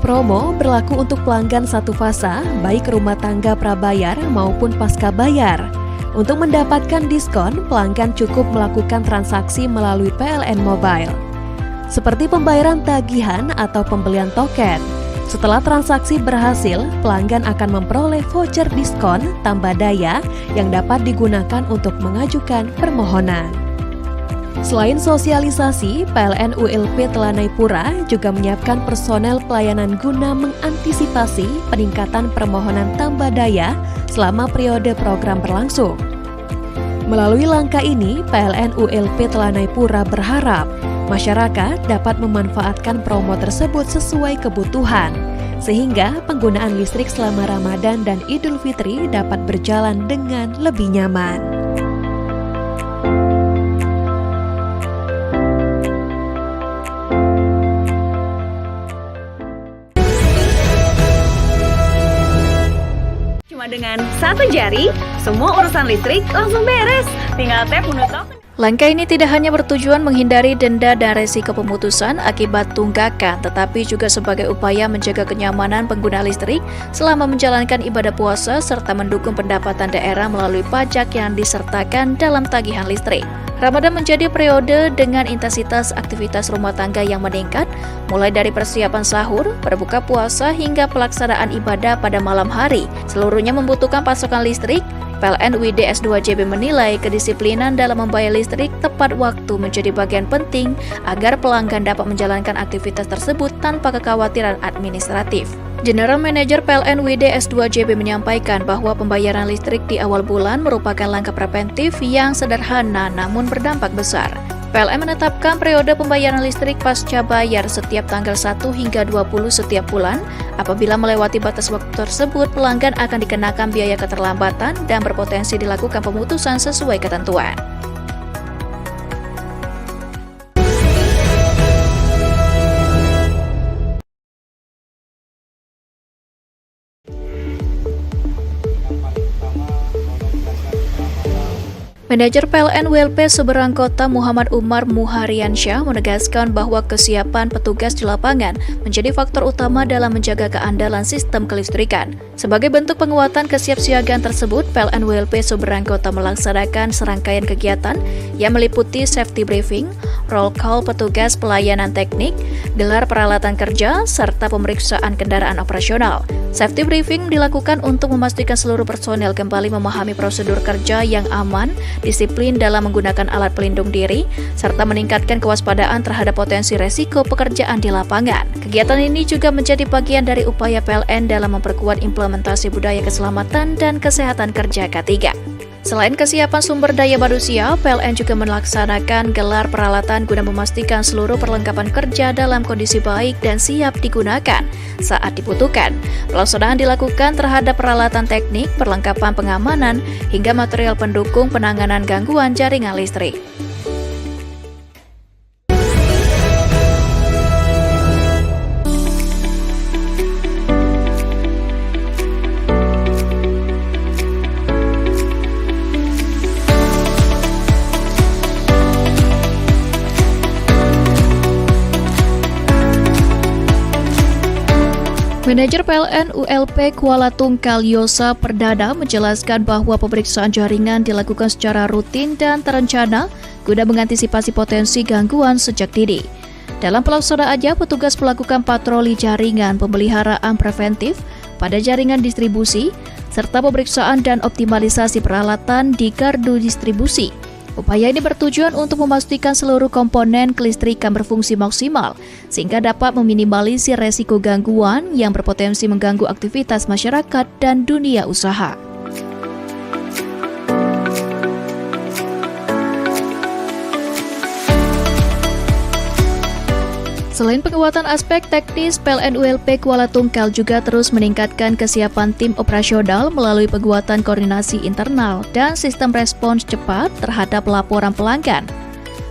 Promo berlaku untuk pelanggan satu fasa, baik rumah tangga prabayar maupun pasca bayar. Untuk mendapatkan diskon, pelanggan cukup melakukan transaksi melalui PLN Mobile, seperti pembayaran tagihan atau pembelian token. Setelah transaksi berhasil, pelanggan akan memperoleh voucher diskon tambah daya yang dapat digunakan untuk mengajukan permohonan. Selain sosialisasi, PLN ULP Telanai Pura juga menyiapkan personel pelayanan guna mengantisipasi peningkatan permohonan tambah daya selama periode program berlangsung. Melalui langkah ini, PLN ULP Telanai Pura berharap masyarakat dapat memanfaatkan promo tersebut sesuai kebutuhan, sehingga penggunaan listrik selama Ramadan dan Idul Fitri dapat berjalan dengan lebih nyaman. Cuma dengan satu jari, semua urusan listrik langsung beres. Tinggal tap menu token. Langkah ini tidak hanya bertujuan menghindari denda dan resiko pemutusan akibat tunggakan, tetapi juga sebagai upaya menjaga kenyamanan pengguna listrik selama menjalankan ibadah puasa serta mendukung pendapatan daerah melalui pajak yang disertakan dalam tagihan listrik. Ramadan menjadi periode dengan intensitas aktivitas rumah tangga yang meningkat, mulai dari persiapan sahur, berbuka puasa, hingga pelaksanaan ibadah pada malam hari. Seluruhnya membutuhkan pasokan listrik. PLN UID S2JB menilai kedisiplinan dalam membayar listrik tepat waktu menjadi bagian penting agar pelanggan dapat menjalankan aktivitas tersebut tanpa kekhawatiran administratif. General Manager PLN UID S2JB menyampaikan bahwa pembayaran listrik di awal bulan merupakan langkah preventif yang sederhana namun berdampak besar. PLN menetapkan periode pembayaran listrik pasca bayar setiap tanggal 1 hingga 20 setiap bulan. Apabila melewati batas waktu tersebut, pelanggan akan dikenakan biaya keterlambatan dan berpotensi dilakukan pemutusan sesuai ketentuan. Manajer PLN WLP Seberang Kota Muhammad Umar Muhariansyah menegaskan bahwa kesiapan petugas di lapangan menjadi faktor utama dalam menjaga keandalan sistem kelistrikan. Sebagai bentuk penguatan kesiapsiagaan tersebut, PLN WLP Seberang Kota melaksanakan serangkaian kegiatan yang meliputi safety briefing, roll call petugas pelayanan teknik, gelar peralatan kerja, serta pemeriksaan kendaraan operasional. Safety briefing dilakukan untuk memastikan seluruh personel kembali memahami prosedur kerja yang aman, disiplin dalam menggunakan alat pelindung diri, serta meningkatkan kewaspadaan terhadap potensi resiko pekerjaan di lapangan. Kegiatan ini juga menjadi bagian dari upaya PLN dalam memperkuat implementasi budaya keselamatan dan kesehatan kerja K3. Selain kesiapan sumber daya manusia, PLN juga melaksanakan gelar peralatan guna memastikan seluruh perlengkapan kerja dalam kondisi baik dan siap digunakan saat dibutuhkan. Pelaksanaan dilakukan terhadap peralatan teknik, perlengkapan pengamanan, hingga material pendukung penanganan gangguan jaringan listrik. Manajer PLN ULP Kuala Tungkal Yosa Perdana menjelaskan bahwa pemeriksaan jaringan dilakukan secara rutin dan terencana guna mengantisipasi potensi gangguan sejak dini. Dalam pelaksanaannya, petugas melakukan patroli jaringan, pemeliharaan preventif pada jaringan distribusi, serta pemeriksaan dan optimalisasi peralatan di gardu distribusi. Upaya ini bertujuan untuk memastikan seluruh komponen kelistrikan berfungsi maksimal, sehingga dapat meminimalisir resiko gangguan yang berpotensi mengganggu aktivitas masyarakat dan dunia usaha. Selain penguatan aspek teknis, PLN ULP Kuala Tungkal juga terus meningkatkan kesiapan tim operasional melalui penguatan koordinasi internal dan sistem respons cepat terhadap laporan pelanggan.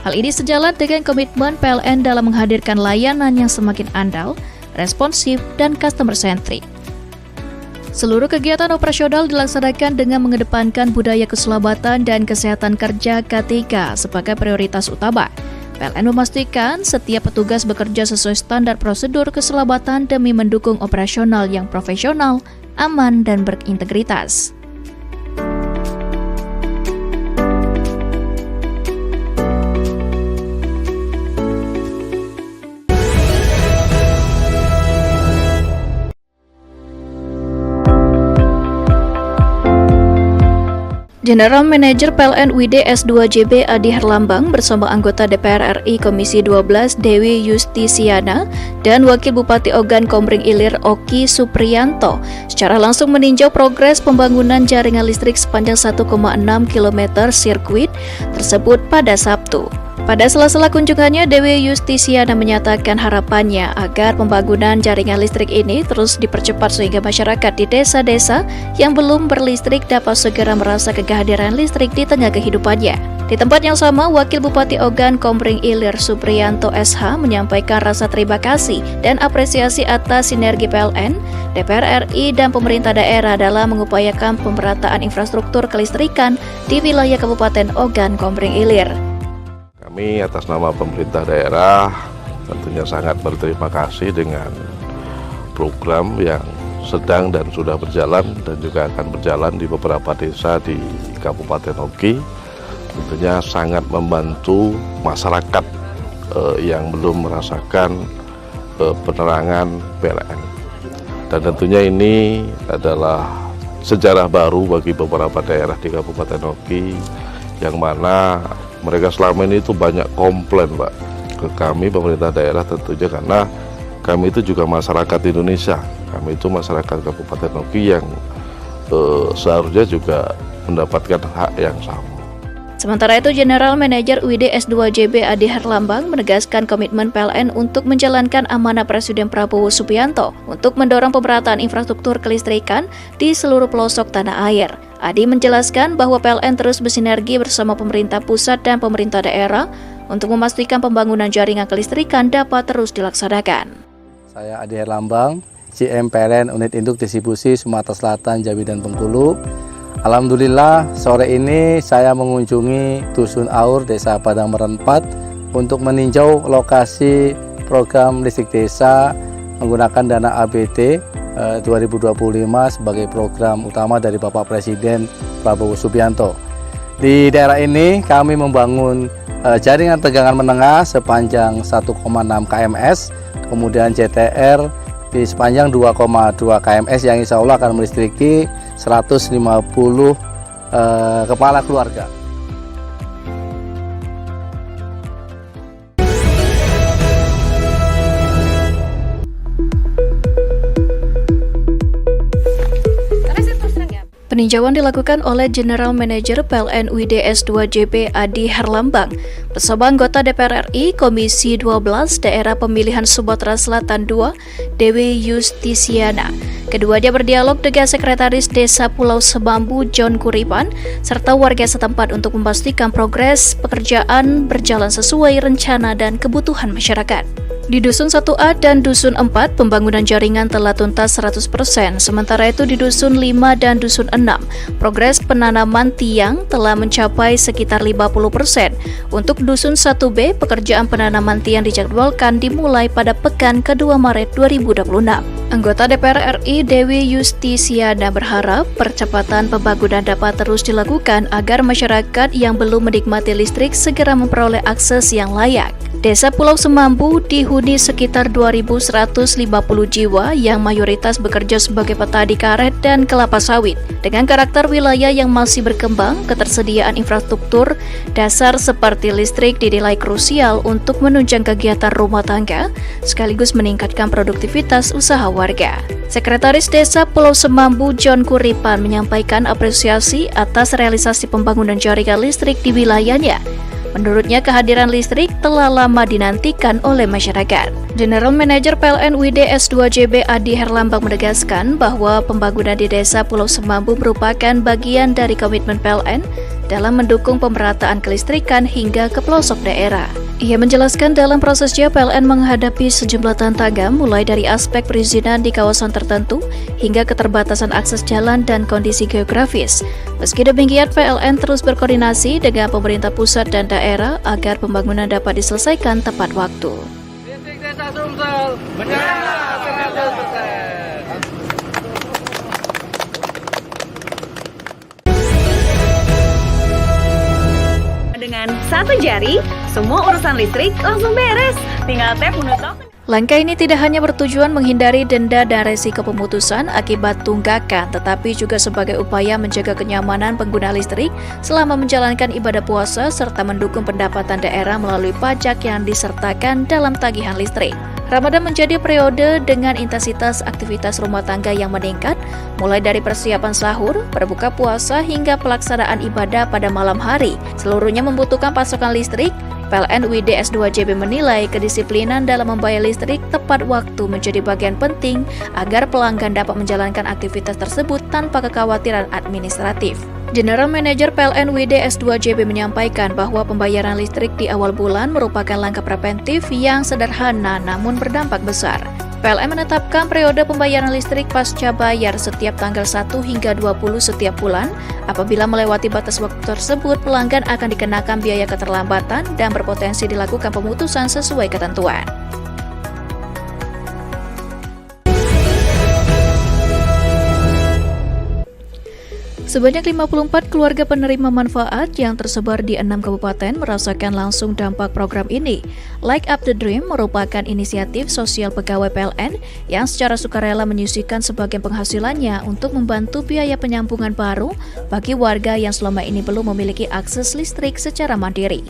Hal ini sejalan dengan komitmen PLN dalam menghadirkan layanan yang semakin andal, responsif, dan customer-centric. Seluruh kegiatan operasional dilaksanakan dengan mengedepankan budaya keselamatan dan kesehatan kerja K3 sebagai prioritas utama. PLN memastikan setiap petugas bekerja sesuai standar prosedur keselamatan demi mendukung operasional yang profesional, aman, dan berintegritas. General Manager PLN UID S2JB Adi Herlambang bersama anggota DPR RI Komisi 12 Dewi Yustisiana dan Wakil Bupati Ogan Komering Ilir Oki Supriyanto secara langsung meninjau progres pembangunan jaringan listrik sepanjang 1,6 km sirkuit tersebut pada Sabtu. Pada sela-sela kunjungannya, Dewi Yustisiana menyatakan harapannya agar pembangunan jaringan listrik ini terus dipercepat sehingga masyarakat di desa-desa yang belum berlistrik dapat segera merasakan kehadiran listrik di tengah kehidupannya. Di tempat yang sama, Wakil Bupati Ogan Komering Ilir Supriyanto SH menyampaikan rasa terima kasih dan apresiasi atas sinergi PLN, DPR RI, dan pemerintah daerah dalam mengupayakan pemerataan infrastruktur kelistrikan di wilayah Kabupaten Ogan Komering Ilir. Kami atas nama pemerintah daerah tentunya sangat berterima kasih dengan program yang sedang dan sudah berjalan dan juga akan berjalan di beberapa desa di Kabupaten Oki. Tentunya sangat membantu masyarakat yang belum merasakan penerangan PLN. Dan tentunya ini adalah sejarah baru bagi beberapa daerah di Kabupaten Oki yang mana mereka selama ini itu banyak komplain, Pak, ke kami pemerintah daerah tentunya karena kami itu juga masyarakat Indonesia. Kami itu masyarakat Kabupaten Oki yang seharusnya juga mendapatkan hak yang sama. Sementara itu, General Manager UID S2JB Adi Herlambang menegaskan komitmen PLN untuk menjalankan amanah Presiden Prabowo Subianto untuk mendorong pemerataan infrastruktur kelistrikan di seluruh pelosok tanah air. Adi menjelaskan bahwa PLN terus bersinergi bersama pemerintah pusat dan pemerintah daerah untuk memastikan pembangunan jaringan kelistrikan dapat terus dilaksanakan. Saya Adi Herlambang, GM PLN Unit Induk Distribusi Sumatera Selatan, Jambi, dan Bengkulu. Alhamdulillah, sore ini saya mengunjungi Dusun Aur, Desa Padang Meren 4 untuk meninjau lokasi program listrik desa menggunakan dana APBD 2025 sebagai program utama dari Bapak Presiden Prabowo Subianto. Di daerah ini kami membangun jaringan tegangan menengah sepanjang 1,6 kms, kemudian JTR di sepanjang 2,2 kms yang insya Allah akan melistriki 150 kepala keluarga. Peninjauan dilakukan oleh General Manager PLN UID S2JB Adi Herlambang bersama anggota DPR RI Komisi 12 Daerah Pemilihan Sumatera Selatan II, Dewi Yustisiana. Keduanya berdialog dengan Sekretaris Desa Pulau Semambu John Kuripan serta warga setempat untuk memastikan progres pekerjaan berjalan sesuai rencana dan kebutuhan masyarakat. Di Dusun 1A dan Dusun 4, pembangunan jaringan telah tuntas 100%, sementara itu di Dusun 5 dan Dusun 6, progres penanaman tiang telah mencapai sekitar 50%. Untuk Dusun 1B, pekerjaan penanaman tiang dijadwalkan dimulai pada pekan ke-2 Maret 2026. Anggota DPR RI Dewi Yustisiana berharap percepatan pembangunan dapat terus dilakukan agar masyarakat yang belum menikmati listrik segera memperoleh akses yang layak. Desa Pulau Semambu dihuni sekitar 2.150 jiwa yang mayoritas bekerja sebagai petani karet dan kelapa sawit. Dengan karakter wilayah yang masih berkembang, ketersediaan infrastruktur dasar seperti listrik dinilai krusial untuk menunjang kegiatan rumah tangga, sekaligus meningkatkan produktivitas usaha warga. Sekretaris Desa Pulau Semambu John Kuripan menyampaikan apresiasi atas realisasi pembangunan jaringan listrik di wilayahnya. Menurutnya, kehadiran listrik telah lama dinantikan oleh masyarakat. General Manager PLN UID S2JB Adi Herlambang menegaskan bahwa pembangunan di Desa Pulau Semambu merupakan bagian dari komitmen PLN dalam mendukung pemerataan kelistrikan hingga ke pelosok daerah. Ia menjelaskan dalam prosesnya PLN menghadapi sejumlah tantangan mulai dari aspek perizinan di kawasan tertentu hingga keterbatasan akses jalan dan kondisi geografis. Meski demikian, PLN terus berkoordinasi dengan pemerintah pusat dan daerah agar pembangunan dapat diselesaikan tepat waktu. Listrik Desa Sumsel, menyala 100%. Dengan satu jari, semua urusan listrik langsung beres. Tinggal tap menu token. Langkah ini tidak hanya bertujuan menghindari denda dan resiko pemutusan akibat tunggakan, tetapi juga sebagai upaya menjaga kenyamanan pengguna listrik selama menjalankan ibadah puasa serta mendukung pendapatan daerah melalui pajak yang disertakan dalam tagihan listrik. Ramadan menjadi periode dengan intensitas aktivitas rumah tangga yang meningkat, mulai dari persiapan sahur, berbuka puasa, hingga pelaksanaan ibadah pada malam hari. Seluruhnya membutuhkan pasokan listrik. PLN UID S2JB menilai kedisiplinan dalam membayar listrik tepat waktu menjadi bagian penting agar pelanggan dapat menjalankan aktivitas tersebut tanpa kekhawatiran administratif. General Manager PLN UID S2JB menyampaikan bahwa pembayaran listrik di awal bulan merupakan langkah preventif yang sederhana namun berdampak besar. PLN menetapkan periode pembayaran listrik pasca bayar setiap tanggal 1 hingga 20 setiap bulan. Apabila melewati batas waktu tersebut, pelanggan akan dikenakan biaya keterlambatan dan berpotensi dilakukan pemutusan sesuai ketentuan. Sebanyak 54 keluarga penerima manfaat yang tersebar di 6 kabupaten merasakan langsung dampak program ini. Like Up the Dream merupakan inisiatif sosial pegawai PLN yang secara sukarela menyisihkan sebagian penghasilannya untuk membantu biaya penyambungan baru bagi warga yang selama ini belum memiliki akses listrik secara mandiri.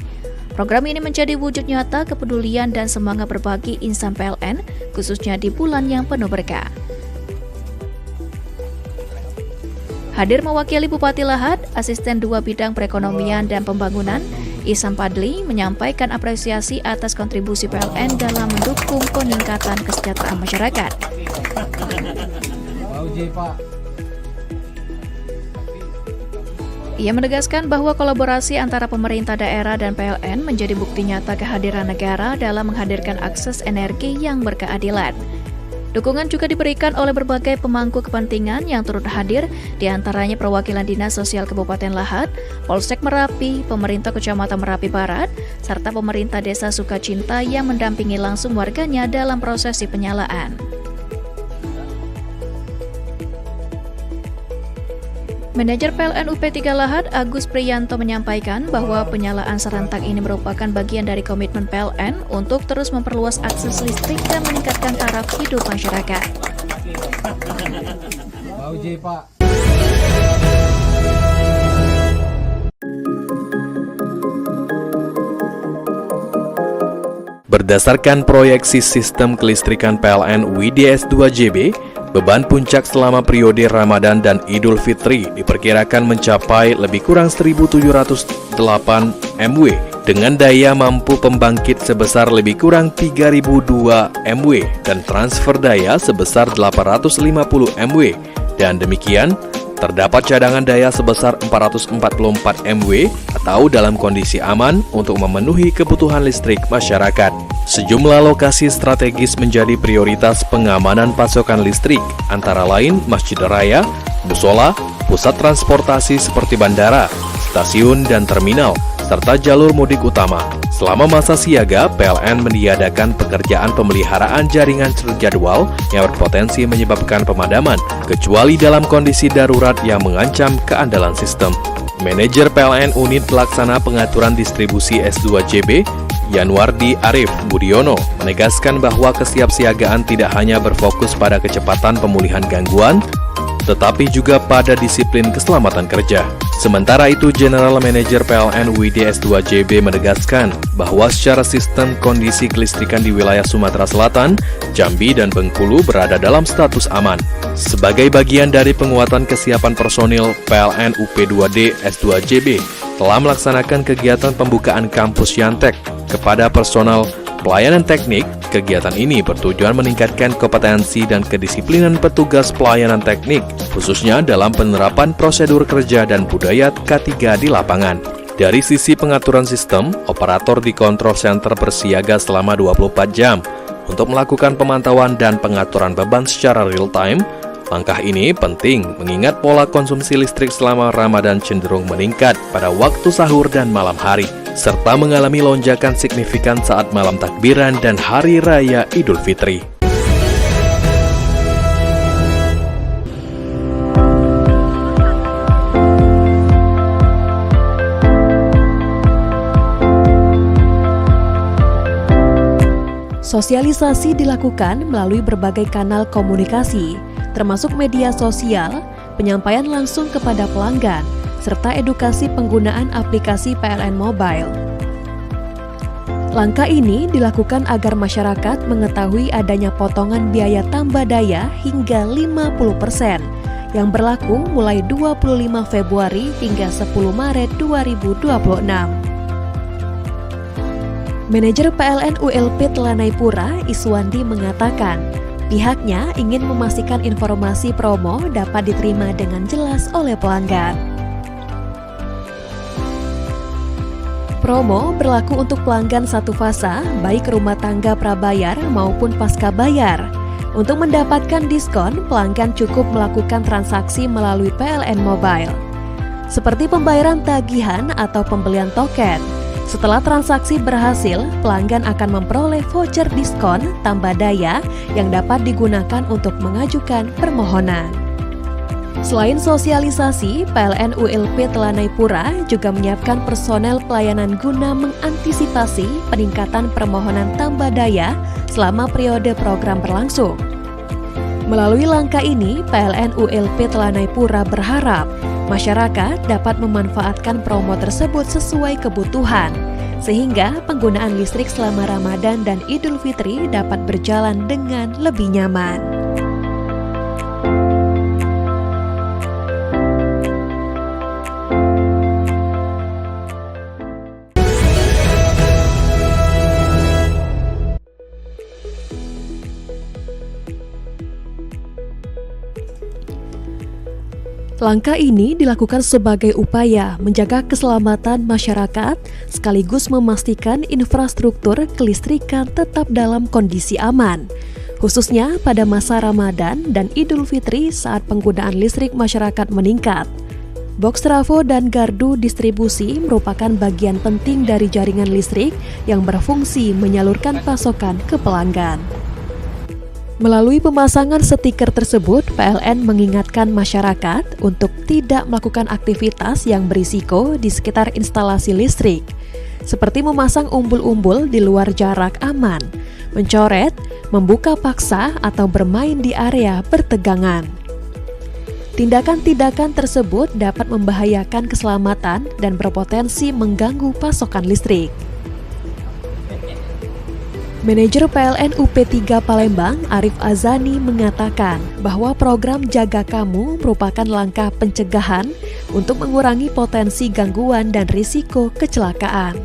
Program ini menjadi wujud nyata kepedulian dan semangat berbagi insan PLN, khususnya di bulan yang penuh berkah. Hadir mewakili Bupati Lahat, Asisten 2 Bidang Perekonomian dan Pembangunan, Ihsan Padli, menyampaikan apresiasi atas kontribusi PLN dalam mendukung peningkatan kesejahteraan masyarakat. Ia menegaskan bahwa kolaborasi antara pemerintah daerah dan PLN menjadi bukti nyata kehadiran negara dalam menghadirkan akses energi yang berkeadilan. Dukungan juga diberikan oleh berbagai pemangku kepentingan yang turut hadir, diantaranya perwakilan Dinas Sosial Kabupaten Lahat, Polsek Merapi, pemerintah Kecamatan Merapi Barat, serta pemerintah Desa Sukacinta yang mendampingi langsung warganya dalam prosesi penyalaan. Manajer PLN UP3 Lahat, Agus Priyanto, menyampaikan bahwa penyalaan serentak ini merupakan bagian dari komitmen PLN untuk terus memperluas akses listrik dan meningkatkan taraf hidup masyarakat. Berdasarkan proyeksi sistem kelistrikan PLN UID S2JB, beban puncak selama periode Ramadan dan Idul Fitri diperkirakan mencapai lebih kurang 1.708 MW dengan daya mampu pembangkit sebesar lebih kurang 3.002 MW dan transfer daya sebesar 850 MW. Dan demikian, terdapat cadangan daya sebesar 444 MW atau dalam kondisi aman untuk memenuhi kebutuhan listrik masyarakat. Sejumlah lokasi strategis menjadi prioritas pengamanan pasokan listrik, antara lain Masjid Raya, musola, pusat transportasi seperti bandara, stasiun dan terminal, serta jalur mudik utama. Selama masa siaga, PLN meniadakan pekerjaan pemeliharaan jaringan terjadwal yang berpotensi menyebabkan pemadaman, kecuali dalam kondisi darurat yang mengancam keandalan sistem. Manajer PLN Unit Pelaksana Pengaturan Distribusi S2JB, Yanwardi Arif Budiono, menegaskan bahwa kesiapsiagaan tidak hanya berfokus pada kecepatan pemulihan gangguan, tetapi juga pada disiplin keselamatan kerja. Sementara itu, General Manager PLN UID S2JB menegaskan bahwa secara sistem kondisi kelistrikan di wilayah Sumatera Selatan, Jambi, dan Bengkulu berada dalam status aman. Sebagai bagian dari penguatan kesiapan personil, PLN UP2D S2JB telah melaksanakan kegiatan pembukaan kampus Yantek kepada personal pelayanan teknik. Kegiatan ini bertujuan meningkatkan kompetensi dan kedisiplinan petugas pelayanan teknik, khususnya dalam penerapan prosedur kerja dan budaya K3 di lapangan. Dari sisi pengaturan sistem, operator di control center bersiaga selama 24 jam untuk melakukan pemantauan dan pengaturan beban secara real-time. Langkah ini penting mengingat pola konsumsi listrik selama Ramadan cenderung meningkat pada waktu sahur dan malam hari, serta mengalami lonjakan signifikan saat malam takbiran dan Hari Raya Idul Fitri. Sosialisasi dilakukan melalui berbagai kanal komunikasi, termasuk media sosial, penyampaian langsung kepada pelanggan, serta edukasi penggunaan aplikasi PLN Mobile. Langkah ini dilakukan agar masyarakat mengetahui adanya potongan biaya tambah daya hingga 50% yang berlaku mulai 25 Februari hingga 10 Maret 2026. Manajer PLN ULP Telanai Pura, Iswandi, mengatakan pihaknya ingin memastikan informasi promo dapat diterima dengan jelas oleh pelanggan. Promo berlaku untuk pelanggan satu fasa, baik rumah tangga prabayar maupun pasca bayar. Untuk mendapatkan diskon, pelanggan cukup melakukan transaksi melalui PLN Mobile, seperti pembayaran tagihan atau pembelian token. Setelah transaksi berhasil, pelanggan akan memperoleh voucher diskon tambah daya yang dapat digunakan untuk mengajukan permohonan. Selain sosialisasi, PLN ULP Telanai Pura juga menyiapkan personel pelayanan guna mengantisipasi peningkatan permohonan tambah daya selama periode program berlangsung. Melalui langkah ini, PLN ULP Telanai Pura berharap masyarakat dapat memanfaatkan promo tersebut sesuai kebutuhan, sehingga penggunaan listrik selama Ramadan dan Idul Fitri dapat berjalan dengan lebih nyaman. Langkah ini dilakukan sebagai upaya menjaga keselamatan masyarakat sekaligus memastikan infrastruktur kelistrikan tetap dalam kondisi aman, khususnya pada masa Ramadan dan Idul Fitri saat penggunaan listrik masyarakat meningkat. Box trafo dan gardu distribusi merupakan bagian penting dari jaringan listrik yang berfungsi menyalurkan pasokan ke pelanggan. Melalui pemasangan stiker tersebut, PLN mengingatkan masyarakat untuk tidak melakukan aktivitas yang berisiko di sekitar instalasi listrik, seperti memasang umbul-umbul di luar jarak aman, mencoret, membuka paksa, atau bermain di area bertegangan. Tindakan-tindakan tersebut dapat membahayakan keselamatan dan berpotensi mengganggu pasokan listrik. Manajer PLN UP3 Palembang, Arif Azani, mengatakan bahwa program Jaga Kamu merupakan langkah pencegahan untuk mengurangi potensi gangguan dan risiko kecelakaan.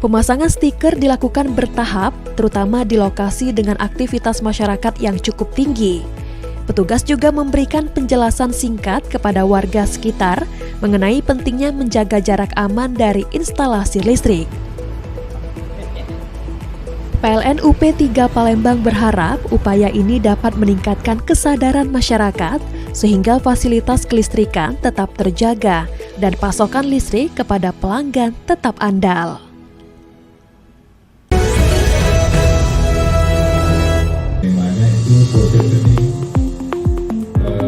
Pemasangan stiker dilakukan bertahap, terutama di lokasi dengan aktivitas masyarakat yang cukup tinggi. Petugas juga memberikan penjelasan singkat kepada warga sekitar mengenai pentingnya menjaga jarak aman dari instalasi listrik. PLN UP3 Palembang berharap upaya ini dapat meningkatkan kesadaran masyarakat sehingga fasilitas kelistrikan tetap terjaga dan pasokan listrik kepada pelanggan tetap andal. Temanya itu positioning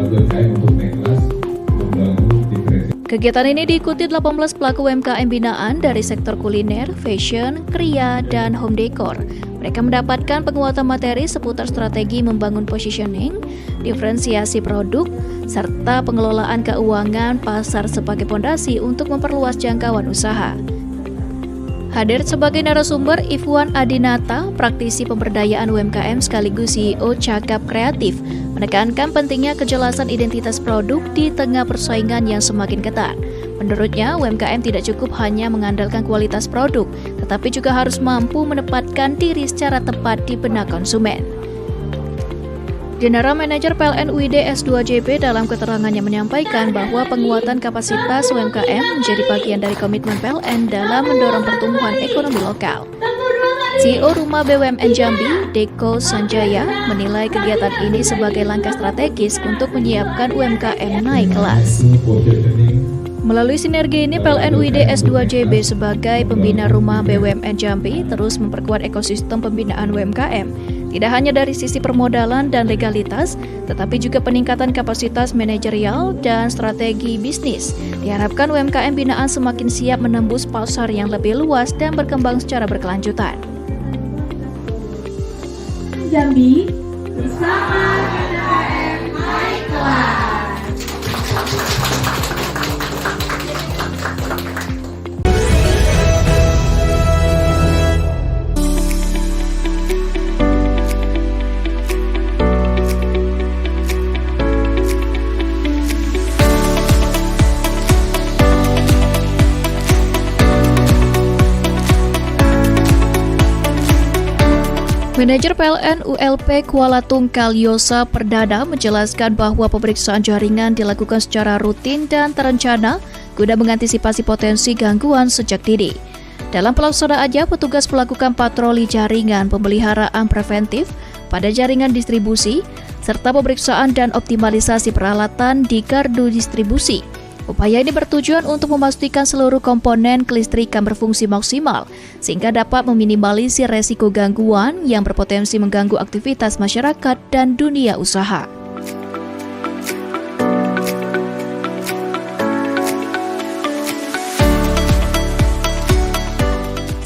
UMKM untuk naik kelas, membangun diferensiasi. Kegiatan ini diikuti 18 pelaku UMKM binaan dari sektor kuliner, fashion, kria, dan home decor. Mereka mendapatkan penguatan materi seputar strategi membangun positioning, diferensiasi produk, serta pengelolaan keuangan pasar sebagai pondasi untuk memperluas jangkauan usaha. Hadir sebagai narasumber Ifwan Adinata, praktisi pemberdayaan UMKM sekaligus CEO Cakap Kreatif, menekankan pentingnya kejelasan identitas produk di tengah persaingan yang semakin ketat. Menurutnya, UMKM tidak cukup hanya mengandalkan kualitas produk, tetapi juga harus mampu menempatkan diri secara tepat di benak konsumen. General Manager PLN UID S2JB dalam keterangannya menyampaikan bahwa penguatan kapasitas UMKM menjadi bagian dari komitmen PLN dalam mendorong pertumbuhan ekonomi lokal. CEO Rumah BUMN Jambi, Deko Sanjaya, menilai kegiatan ini sebagai langkah strategis untuk menyiapkan UMKM naik kelas. Melalui sinergi ini, PLN UID S2JB sebagai pembina Rumah BUMN Jambi terus memperkuat ekosistem pembinaan UMKM tidak hanya dari sisi permodalan dan legalitas, tetapi juga peningkatan kapasitas manajerial dan strategi bisnis. Diharapkan UMKM binaan semakin siap menembus pasar yang lebih luas dan berkembang secara berkelanjutan. Jambi bersama PDAM naik kelas. Manajer PLN ULP Kuala Tungkal Yosa Perdana menjelaskan bahwa pemeriksaan jaringan dilakukan secara rutin dan terencana guna mengantisipasi potensi gangguan sejak dini. Dalam pelaksanaannya, petugas melakukan patroli jaringan, pemeliharaan preventif pada jaringan distribusi, serta pemeriksaan dan optimalisasi peralatan di gardu distribusi. Upaya ini bertujuan untuk memastikan seluruh komponen kelistrikan berfungsi maksimal, sehingga dapat meminimalisir resiko gangguan yang berpotensi mengganggu aktivitas masyarakat dan dunia usaha.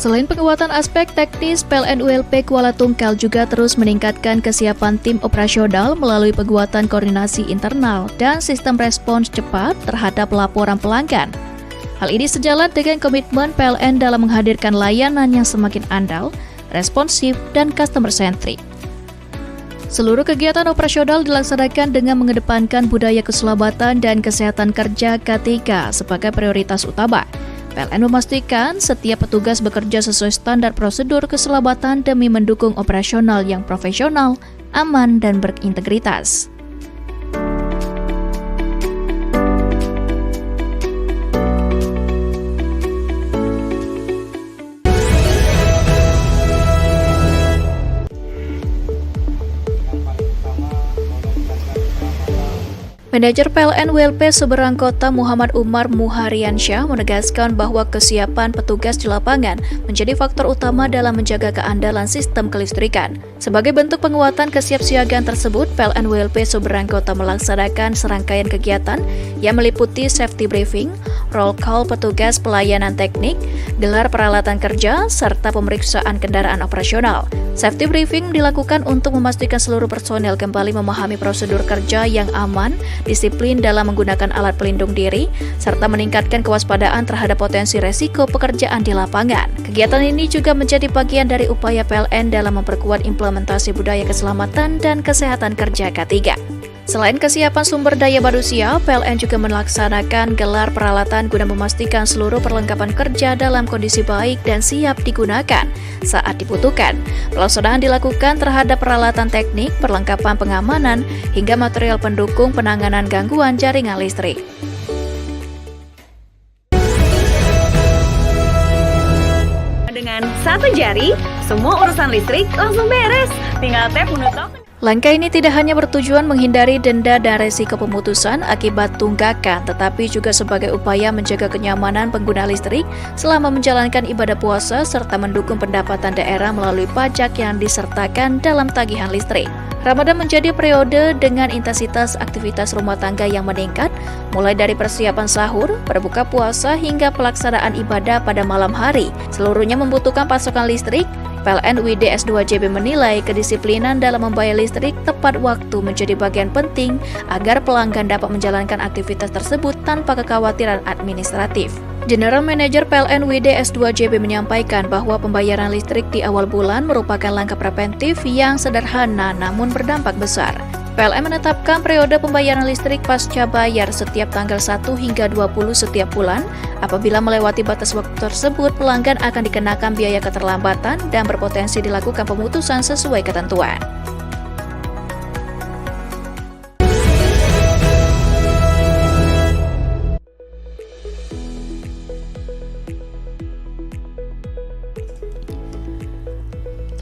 Selain penguatan aspek teknis, PLN ULP Kuala Tungkal juga terus meningkatkan kesiapan tim operasional melalui penguatan koordinasi internal dan sistem respons cepat terhadap laporan pelanggan. Hal ini sejalan dengan komitmen PLN dalam menghadirkan layanan yang semakin andal, responsif, dan customer-centric. Seluruh kegiatan operasional dilaksanakan dengan mengedepankan budaya keselamatan dan kesehatan kerja K3 sebagai prioritas utama. PLN memastikan setiap petugas bekerja sesuai standar prosedur keselamatan demi mendukung operasional yang profesional, aman, dan berintegritas. Manajer PLN ULP Seberang Kota Muhammad Umar Muhariansyah menegaskan bahwa kesiapan petugas di lapangan menjadi faktor utama dalam menjaga keandalan sistem kelistrikan. Sebagai bentuk penguatan kesiapsiagaan tersebut, PLN ULP Seberang Kota melaksanakan serangkaian kegiatan yang meliputi safety briefing, roll call petugas pelayanan teknik, gelar peralatan kerja, serta pemeriksaan kendaraan operasional. Safety briefing dilakukan untuk memastikan seluruh personel kembali memahami prosedur kerja yang aman, disiplin dalam menggunakan alat pelindung diri, serta meningkatkan kewaspadaan terhadap potensi resiko pekerjaan di lapangan. Kegiatan ini juga menjadi bagian dari upaya PLN dalam memperkuat implementasi budaya keselamatan dan kesehatan kerja K3. Selain kesiapan sumber daya manusia, PLN juga melaksanakan gelar peralatan guna memastikan seluruh perlengkapan kerja dalam kondisi baik dan siap digunakan saat dibutuhkan. Pelaksanaan dilakukan terhadap peralatan teknik, perlengkapan pengamanan, hingga material pendukung penanganan gangguan jaringan listrik. Dengan satu jari, semua urusan listrik langsung beres. Tinggal tap menu token. Langkah ini tidak hanya bertujuan menghindari denda dan resiko pemutusan akibat tunggakan, tetapi juga sebagai upaya menjaga kenyamanan pengguna listrik selama menjalankan ibadah puasa serta mendukung pendapatan daerah melalui pajak yang disertakan dalam tagihan listrik. Ramadan menjadi periode dengan intensitas aktivitas rumah tangga yang meningkat, mulai dari persiapan sahur, berbuka puasa, hingga pelaksanaan ibadah pada malam hari. Seluruhnya membutuhkan pasokan listrik. PLN UID S2JB menilai kedisiplinan dalam membayar listrik tepat waktu menjadi bagian penting agar pelanggan dapat menjalankan aktivitas tersebut tanpa kekhawatiran administratif. General Manager PLN UID S2JB menyampaikan bahwa pembayaran listrik di awal bulan merupakan langkah preventif yang sederhana namun berdampak besar. PLN menetapkan periode pembayaran listrik pasca bayar setiap tanggal 1 hingga 20 setiap bulan. Apabila melewati batas waktu tersebut, pelanggan akan dikenakan biaya keterlambatan dan berpotensi dilakukan pemutusan sesuai ketentuan.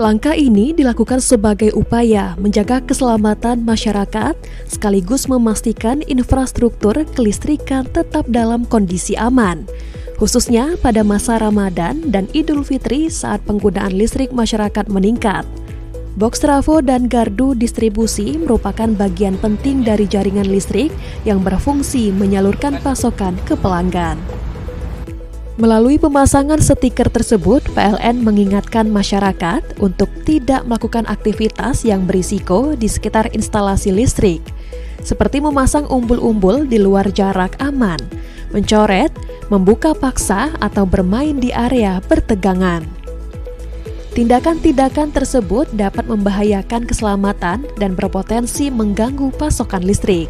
Langkah ini dilakukan sebagai upaya menjaga keselamatan masyarakat sekaligus memastikan infrastruktur kelistrikan tetap dalam kondisi aman, khususnya pada masa Ramadan dan Idul Fitri saat penggunaan listrik masyarakat meningkat. Box trafo dan gardu distribusi merupakan bagian penting dari jaringan listrik yang berfungsi menyalurkan pasokan ke pelanggan. Melalui pemasangan stiker tersebut, PLN mengingatkan masyarakat untuk tidak melakukan aktivitas yang berisiko di sekitar instalasi listrik, seperti memasang umbul-umbul di luar jarak aman, mencoret, membuka paksa, atau bermain di area bertegangan. Tindakan-tindakan tersebut dapat membahayakan keselamatan dan berpotensi mengganggu pasokan listrik.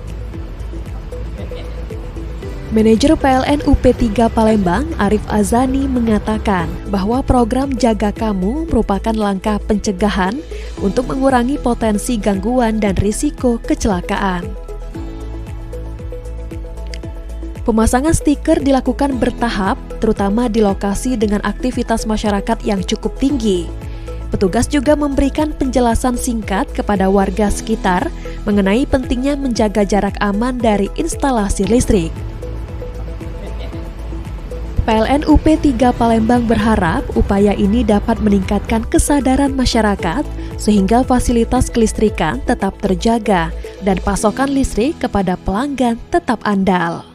Manajer PLN UP3 Palembang, Arif Azani, mengatakan bahwa program Jaga Kamu merupakan langkah pencegahan untuk mengurangi potensi gangguan dan risiko kecelakaan. Pemasangan stiker dilakukan bertahap, terutama di lokasi dengan aktivitas masyarakat yang cukup tinggi. Petugas juga memberikan penjelasan singkat kepada warga sekitar mengenai pentingnya menjaga jarak aman dari instalasi listrik. PLN UP3 Palembang berharap upaya ini dapat meningkatkan kesadaran masyarakat sehingga fasilitas kelistrikan tetap terjaga dan pasokan listrik kepada pelanggan tetap andal.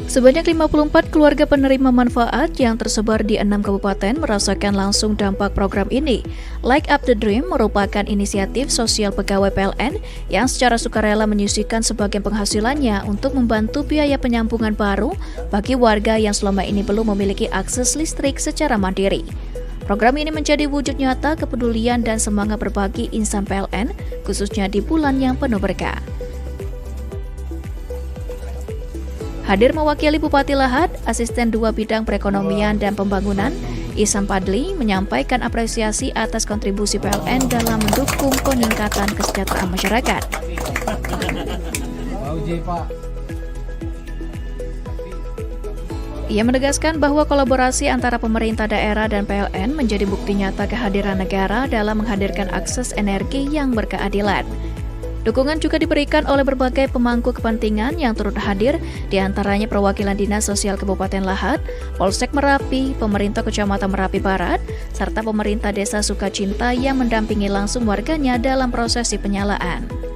Sebanyak 54 keluarga penerima manfaat yang tersebar di 6 kabupaten merasakan langsung dampak program ini. Like Up the Dream merupakan inisiatif sosial pegawai PLN yang secara sukarela menyisihkan sebagian penghasilannya untuk membantu biaya penyambungan baru bagi warga yang selama ini belum memiliki akses listrik secara mandiri. Program ini menjadi wujud nyata kepedulian dan semangat berbagi insan PLN, khususnya di bulan yang penuh berkah. Hadir mewakili Bupati Lahad, Asisten 2 Bidang Perekonomian dan Pembangunan, Ihsan Padli, menyampaikan apresiasi atas kontribusi PLN dalam mendukung peningkatan kesejahteraan masyarakat. Ia menegaskan bahwa kolaborasi antara pemerintah daerah dan PLN menjadi bukti nyata kehadiran negara dalam menghadirkan akses energi yang berkeadilan. Dukungan juga diberikan oleh berbagai pemangku kepentingan yang turut hadir, diantaranya perwakilan Dinas Sosial Kabupaten Lahad, Polsek Merapi, pemerintah Kecamatan Merapi Barat, serta pemerintah Desa Sukacinta yang mendampingi langsung warganya dalam prosesi penyalaan.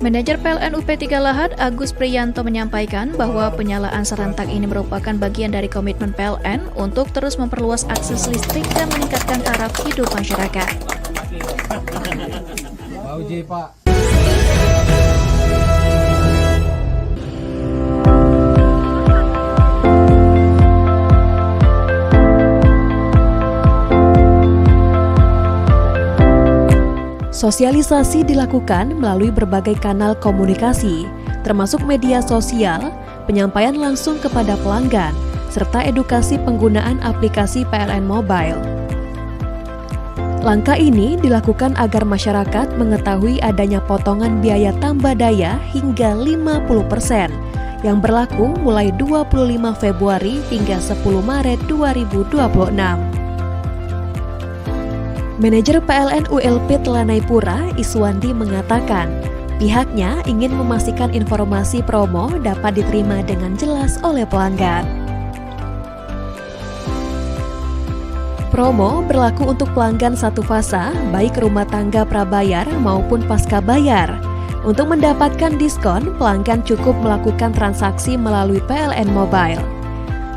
Manajer PLN UP3 Lahad, Agus Priyanto, menyampaikan bahwa penyalaan serentak ini merupakan bagian dari komitmen PLN untuk terus memperluas akses listrik dan meningkatkan taraf hidup masyarakat. Sosialisasi dilakukan melalui berbagai kanal komunikasi, termasuk media sosial, penyampaian langsung kepada pelanggan, serta edukasi penggunaan aplikasi PLN Mobile. Langkah ini dilakukan agar masyarakat mengetahui adanya potongan biaya tambah daya hingga 50% yang berlaku mulai 25 Februari hingga 10 Maret 2026. Manajer PLN ULP Telanai-Pura, Iswandi, mengatakan pihaknya ingin memastikan informasi promo dapat diterima dengan jelas oleh pelanggan. Promo berlaku untuk pelanggan satu fasa, baik rumah tangga prabayar maupun pasca bayar. Untuk mendapatkan diskon, pelanggan cukup melakukan transaksi melalui PLN Mobile,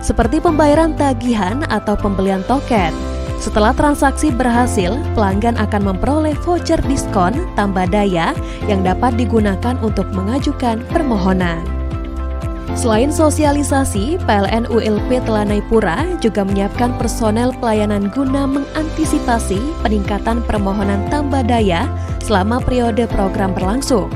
seperti pembayaran tagihan atau pembelian token. Setelah transaksi berhasil, pelanggan akan memperoleh voucher diskon tambah daya yang dapat digunakan untuk mengajukan permohonan. Selain sosialisasi, PLN ULP Telanai-Pura juga menyiapkan personel pelayanan guna mengantisipasi peningkatan permohonan tambah daya selama periode program berlangsung.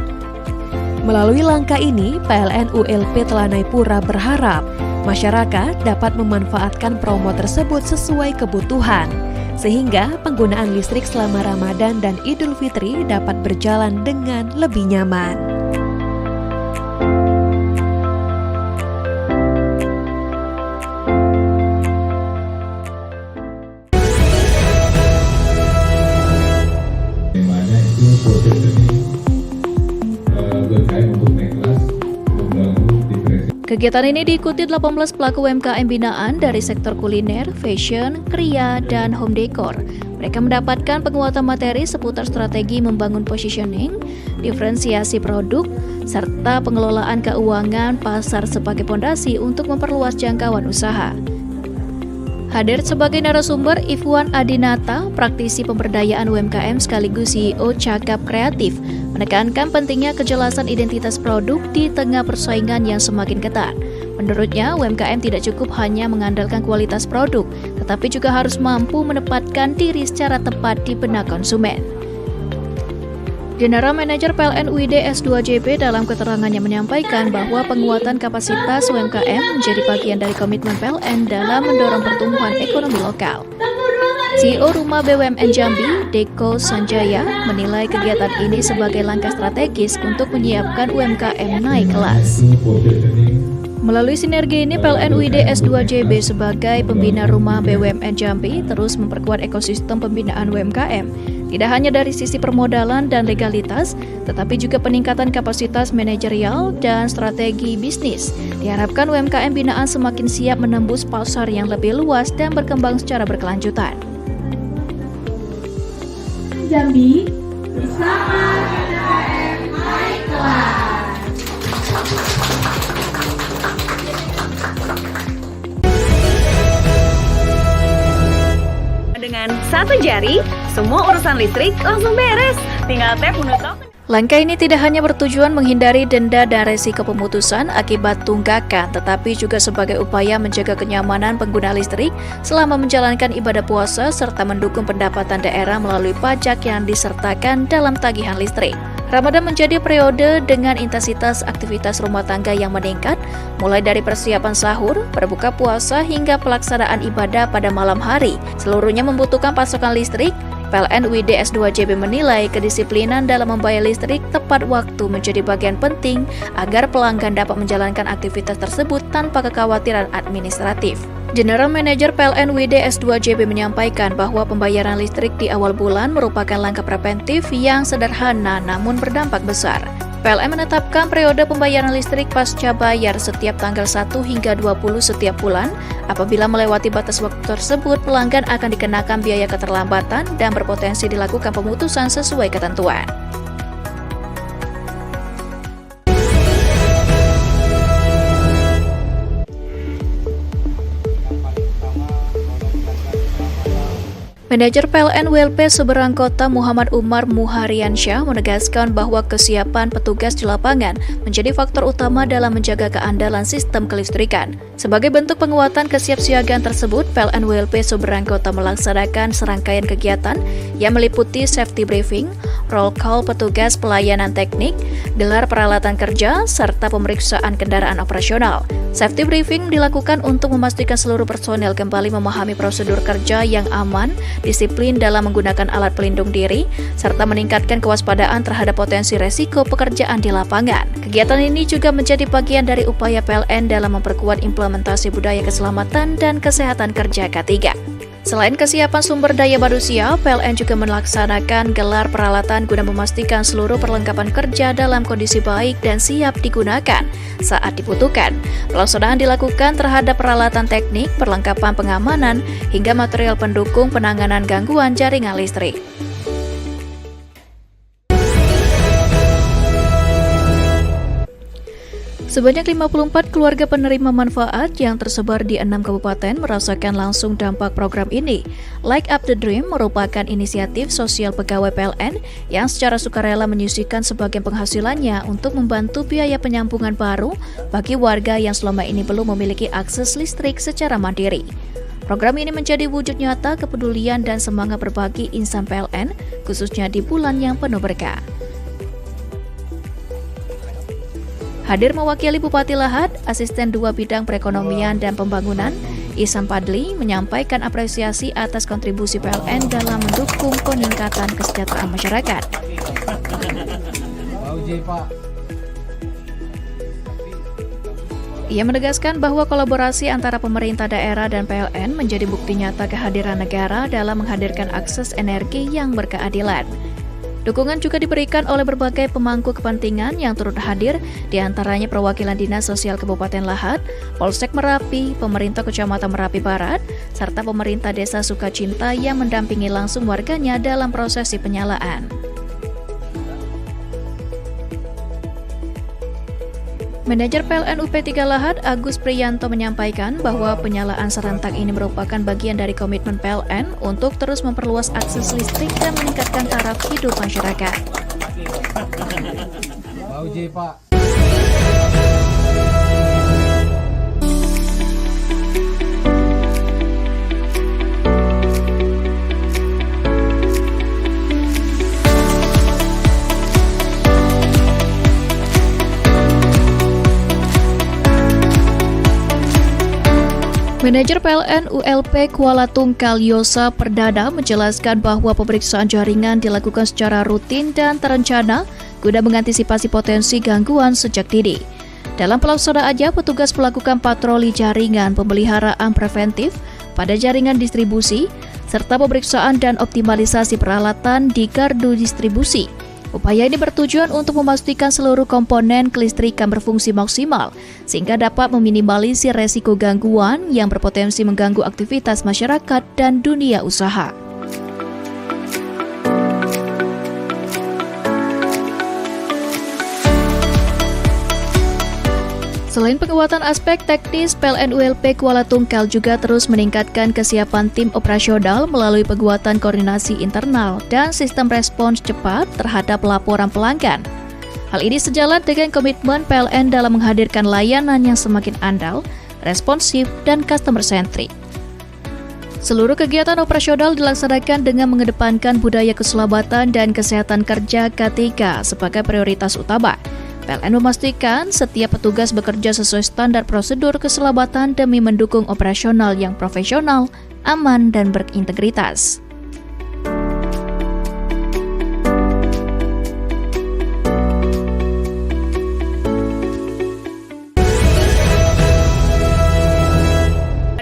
Melalui langkah ini, PLN ULP Telanai-Pura berharap masyarakat dapat memanfaatkan promo tersebut sesuai kebutuhan, sehingga penggunaan listrik selama Ramadan dan Idul Fitri dapat berjalan dengan lebih nyaman. Temanya itu proses ini berkait untuk naik kelas membangun diferensiasi Kegiatan ini diikuti 18 pelaku UMKM binaan dari sektor kuliner, fashion, kria, dan home decor. Mereka mendapatkan penguatan materi seputar strategi membangun positioning, diferensiasi produk, serta pengelolaan keuangan pasar sebagai pondasi untuk memperluas jangkauan usaha. Hadir sebagai narasumber Ifwan Adinata, praktisi pemberdayaan UMKM sekaligus CEO Cakap Kreatif, menekankan pentingnya kejelasan identitas produk di tengah persaingan yang semakin ketat. Menurutnya, UMKM tidak cukup hanya mengandalkan kualitas produk, tetapi juga harus mampu menempatkan diri secara tepat di benak konsumen. General Manager PLN UID S2JB dalam keterangannya menyampaikan bahwa penguatan kapasitas UMKM menjadi bagian dari komitmen PLN dalam mendorong pertumbuhan ekonomi lokal. CEO Rumah BUMN Jambi, Deko Sanjaya, menilai kegiatan ini sebagai langkah strategis untuk menyiapkan UMKM naik kelas. Melalui sinergi ini, PLN UID S2JB sebagai pembina Rumah BUMN Jambi terus memperkuat ekosistem pembinaan UMKM. Tidak hanya dari sisi permodalan dan legalitas, tetapi juga peningkatan kapasitas manajerial dan strategi bisnis. Diharapkan UMKM binaan semakin siap menembus pasar yang lebih luas dan berkembang secara berkelanjutan. Jambi bersama PDAM naik kelas. Dengan satu jari, semua urusan listrik langsung beres. Tinggal tap menutup. Langkah ini tidak hanya bertujuan menghindari denda dan resiko pemutusan akibat tunggakan, tetapi juga sebagai upaya menjaga kenyamanan pengguna listrik selama menjalankan ibadah puasa serta mendukung pendapatan daerah melalui pajak yang disertakan dalam tagihan listrik. Ramadan menjadi periode dengan intensitas aktivitas rumah tangga yang meningkat, mulai dari persiapan sahur, berbuka puasa, hingga pelaksanaan ibadah pada malam hari. Seluruhnya membutuhkan pasokan listrik. PLN UID S2JB menilai kedisiplinan dalam membayar listrik tepat waktu menjadi bagian penting agar pelanggan dapat menjalankan aktivitas tersebut tanpa kekhawatiran administratif. General Manager PLN UID S2JB menyampaikan bahwa pembayaran listrik di awal bulan merupakan langkah preventif yang sederhana namun berdampak besar. PLN menetapkan periode pembayaran listrik pasca bayar setiap tanggal 1 hingga 20 setiap bulan. Apabila melewati batas waktu tersebut, pelanggan akan dikenakan biaya keterlambatan dan berpotensi dilakukan pemutusan sesuai ketentuan. Manajer PLN WLP Seberang Kota Muhammad Umar Muhariansyah menegaskan bahwa kesiapan petugas di lapangan menjadi faktor utama dalam menjaga keandalan sistem kelistrikan. Sebagai bentuk penguatan kesiapsiagaan tersebut, PLN WLP Seberang Kota melaksanakan serangkaian kegiatan yang meliputi safety briefing, roll call petugas pelayanan teknik, gelar peralatan kerja, serta pemeriksaan kendaraan operasional. Safety briefing dilakukan untuk memastikan seluruh personel kembali memahami prosedur kerja yang aman, disiplin dalam menggunakan alat pelindung diri, serta meningkatkan kewaspadaan terhadap potensi resiko pekerjaan di lapangan. Kegiatan ini juga menjadi bagian dari upaya PLN dalam memperkuat implementasi budaya keselamatan dan kesehatan kerja K3. Selain kesiapan sumber daya manusia, PLN juga melaksanakan gelar peralatan guna memastikan seluruh perlengkapan kerja dalam kondisi baik dan siap digunakan saat dibutuhkan. Pelaksanaan dilakukan terhadap peralatan teknik, perlengkapan pengamanan, hingga material pendukung penanganan gangguan jaringan listrik. Sebanyak 54 keluarga penerima manfaat yang tersebar di 6 kabupaten merasakan langsung dampak program ini. Like Up the Dream merupakan inisiatif sosial pegawai PLN yang secara sukarela menyisihkan sebagian penghasilannya untuk membantu biaya penyambungan baru bagi warga yang selama ini belum memiliki akses listrik secara mandiri. Program ini menjadi wujud nyata kepedulian dan semangat berbagi insan PLN, khususnya di bulan yang penuh berkah. Hadir mewakili Bupati Lahat, Asisten 2 Bidang Perekonomian dan Pembangunan, Ihsan Padli, menyampaikan apresiasi atas kontribusi PLN dalam mendukung peningkatan kesejahteraan masyarakat. Ia menegaskan bahwa kolaborasi antara pemerintah daerah dan PLN menjadi bukti nyata kehadiran negara dalam menghadirkan akses energi yang berkeadilan. Dukungan juga diberikan oleh berbagai pemangku kepentingan yang turut hadir, diantaranya perwakilan Dinas Sosial Kabupaten Lahat, Polsek Merapi, pemerintah Kecamatan Merapi Barat, serta pemerintah Desa Sukacinta yang mendampingi langsung warganya dalam prosesi penyalaan. Manajer PLN UP3 Lahat, Agus Priyanto menyampaikan bahwa penyalaan serentak ini merupakan bagian dari komitmen PLN untuk terus memperluas akses listrik dan meningkatkan taraf hidup masyarakat. Manajer PLN ULP Kuala Tungkal Yosa Perdana menjelaskan bahwa pemeriksaan jaringan dilakukan secara rutin dan terencana guna mengantisipasi potensi gangguan sejak dini. Dalam pelaksanaannya, petugas melakukan patroli jaringan, pemeliharaan preventif pada jaringan distribusi, serta pemeriksaan dan optimalisasi peralatan di gardu distribusi. Upaya ini bertujuan untuk memastikan seluruh komponen kelistrikan berfungsi maksimal, sehingga dapat meminimalisir resiko gangguan yang berpotensi mengganggu aktivitas masyarakat dan dunia usaha. Selain penguatan aspek teknis, PLN ULP Kuala Tungkal juga terus meningkatkan kesiapan tim operasional melalui penguatan koordinasi internal dan sistem respons cepat terhadap laporan pelanggan. Hal ini sejalan dengan komitmen PLN dalam menghadirkan layanan yang semakin andal, responsif, dan customer-centric. Seluruh kegiatan operasional dilaksanakan dengan mengedepankan budaya keselamatan dan kesehatan kerja K3 sebagai prioritas utama. PLN memastikan setiap petugas bekerja sesuai standar prosedur keselamatan demi mendukung operasional yang profesional, aman, dan berintegritas.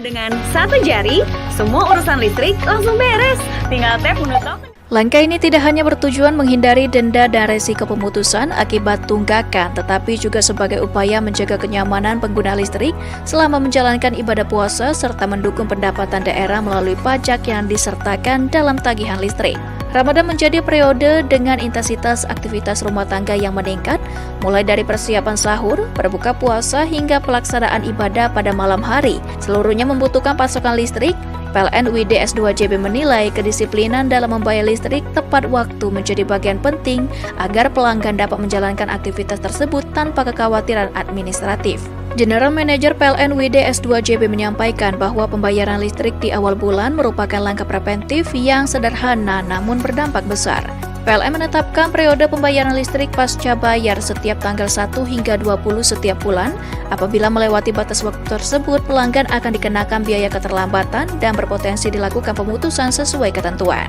Dengan satu jari, semua urusan listrik langsung beres. Tinggal tap menu token. Langkah ini tidak hanya bertujuan menghindari denda dan resiko pemutusan akibat tunggakan, tetapi juga sebagai upaya menjaga kenyamanan pengguna listrik selama menjalankan ibadah puasa serta mendukung pendapatan daerah melalui pajak yang disertakan dalam tagihan listrik. Ramadan menjadi periode dengan intensitas aktivitas rumah tangga yang meningkat, mulai dari persiapan sahur, berbuka puasa, hingga pelaksanaan ibadah pada malam hari. Seluruhnya membutuhkan pasokan listrik. PLN UID S2JB menilai kedisiplinan dalam membayar listrik tepat waktu menjadi bagian penting agar pelanggan dapat menjalankan aktivitas tersebut tanpa kekhawatiran administratif. General Manager PLN UID S2JB menyampaikan bahwa pembayaran listrik di awal bulan merupakan langkah preventif yang sederhana namun berdampak besar. PLN menetapkan periode pembayaran listrik pasca bayar setiap tanggal 1 hingga 20 setiap bulan. Apabila melewati batas waktu tersebut, pelanggan akan dikenakan biaya keterlambatan dan berpotensi dilakukan pemutusan sesuai ketentuan.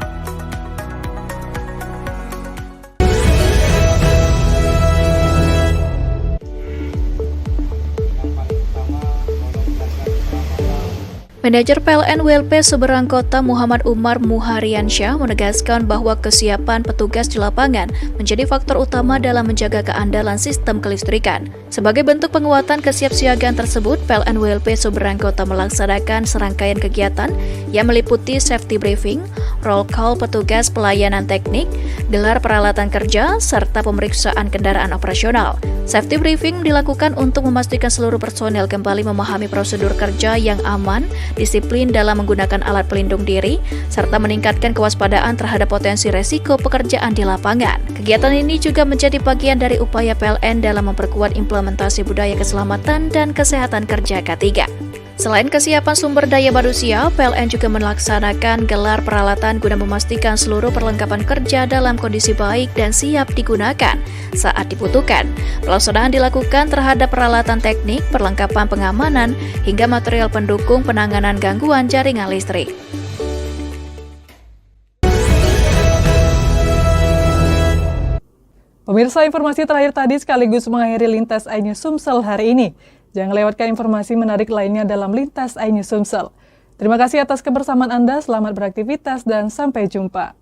Manajer PLN WLP Seberang Kota Muhammad Umar Muhariansyah menegaskan bahwa kesiapan petugas di lapangan menjadi faktor utama dalam menjaga keandalan sistem kelistrikan. Sebagai bentuk penguatan kesiapsiagaan tersebut, PLN WLP Seberang Kota melaksanakan serangkaian kegiatan yang meliputi safety briefing, roll call petugas pelayanan teknik, gelar peralatan kerja, serta pemeriksaan kendaraan operasional. Safety briefing dilakukan untuk memastikan seluruh personel kembali memahami prosedur kerja yang aman, disiplin dalam menggunakan alat pelindung diri, serta meningkatkan kewaspadaan terhadap potensi resiko pekerjaan di lapangan. Kegiatan ini juga menjadi bagian dari upaya PLN dalam memperkuat implementasi budaya keselamatan dan kesehatan kerja K3. Selain kesiapan sumber daya manusia, PLN juga melaksanakan gelar peralatan guna memastikan seluruh perlengkapan kerja dalam kondisi baik dan siap digunakan saat dibutuhkan. Pelaksanaan dilakukan terhadap peralatan teknik, perlengkapan pengamanan, hingga material pendukung penanganan gangguan jaringan listrik. Pemirsa, informasi terakhir tadi sekaligus mengakhiri Lintas iNews Sumsel hari ini. Jangan lewatkan informasi menarik lainnya dalam Lintas iNews Sumsel. Terima kasih atas kebersamaan Anda, selamat beraktivitas, dan sampai jumpa.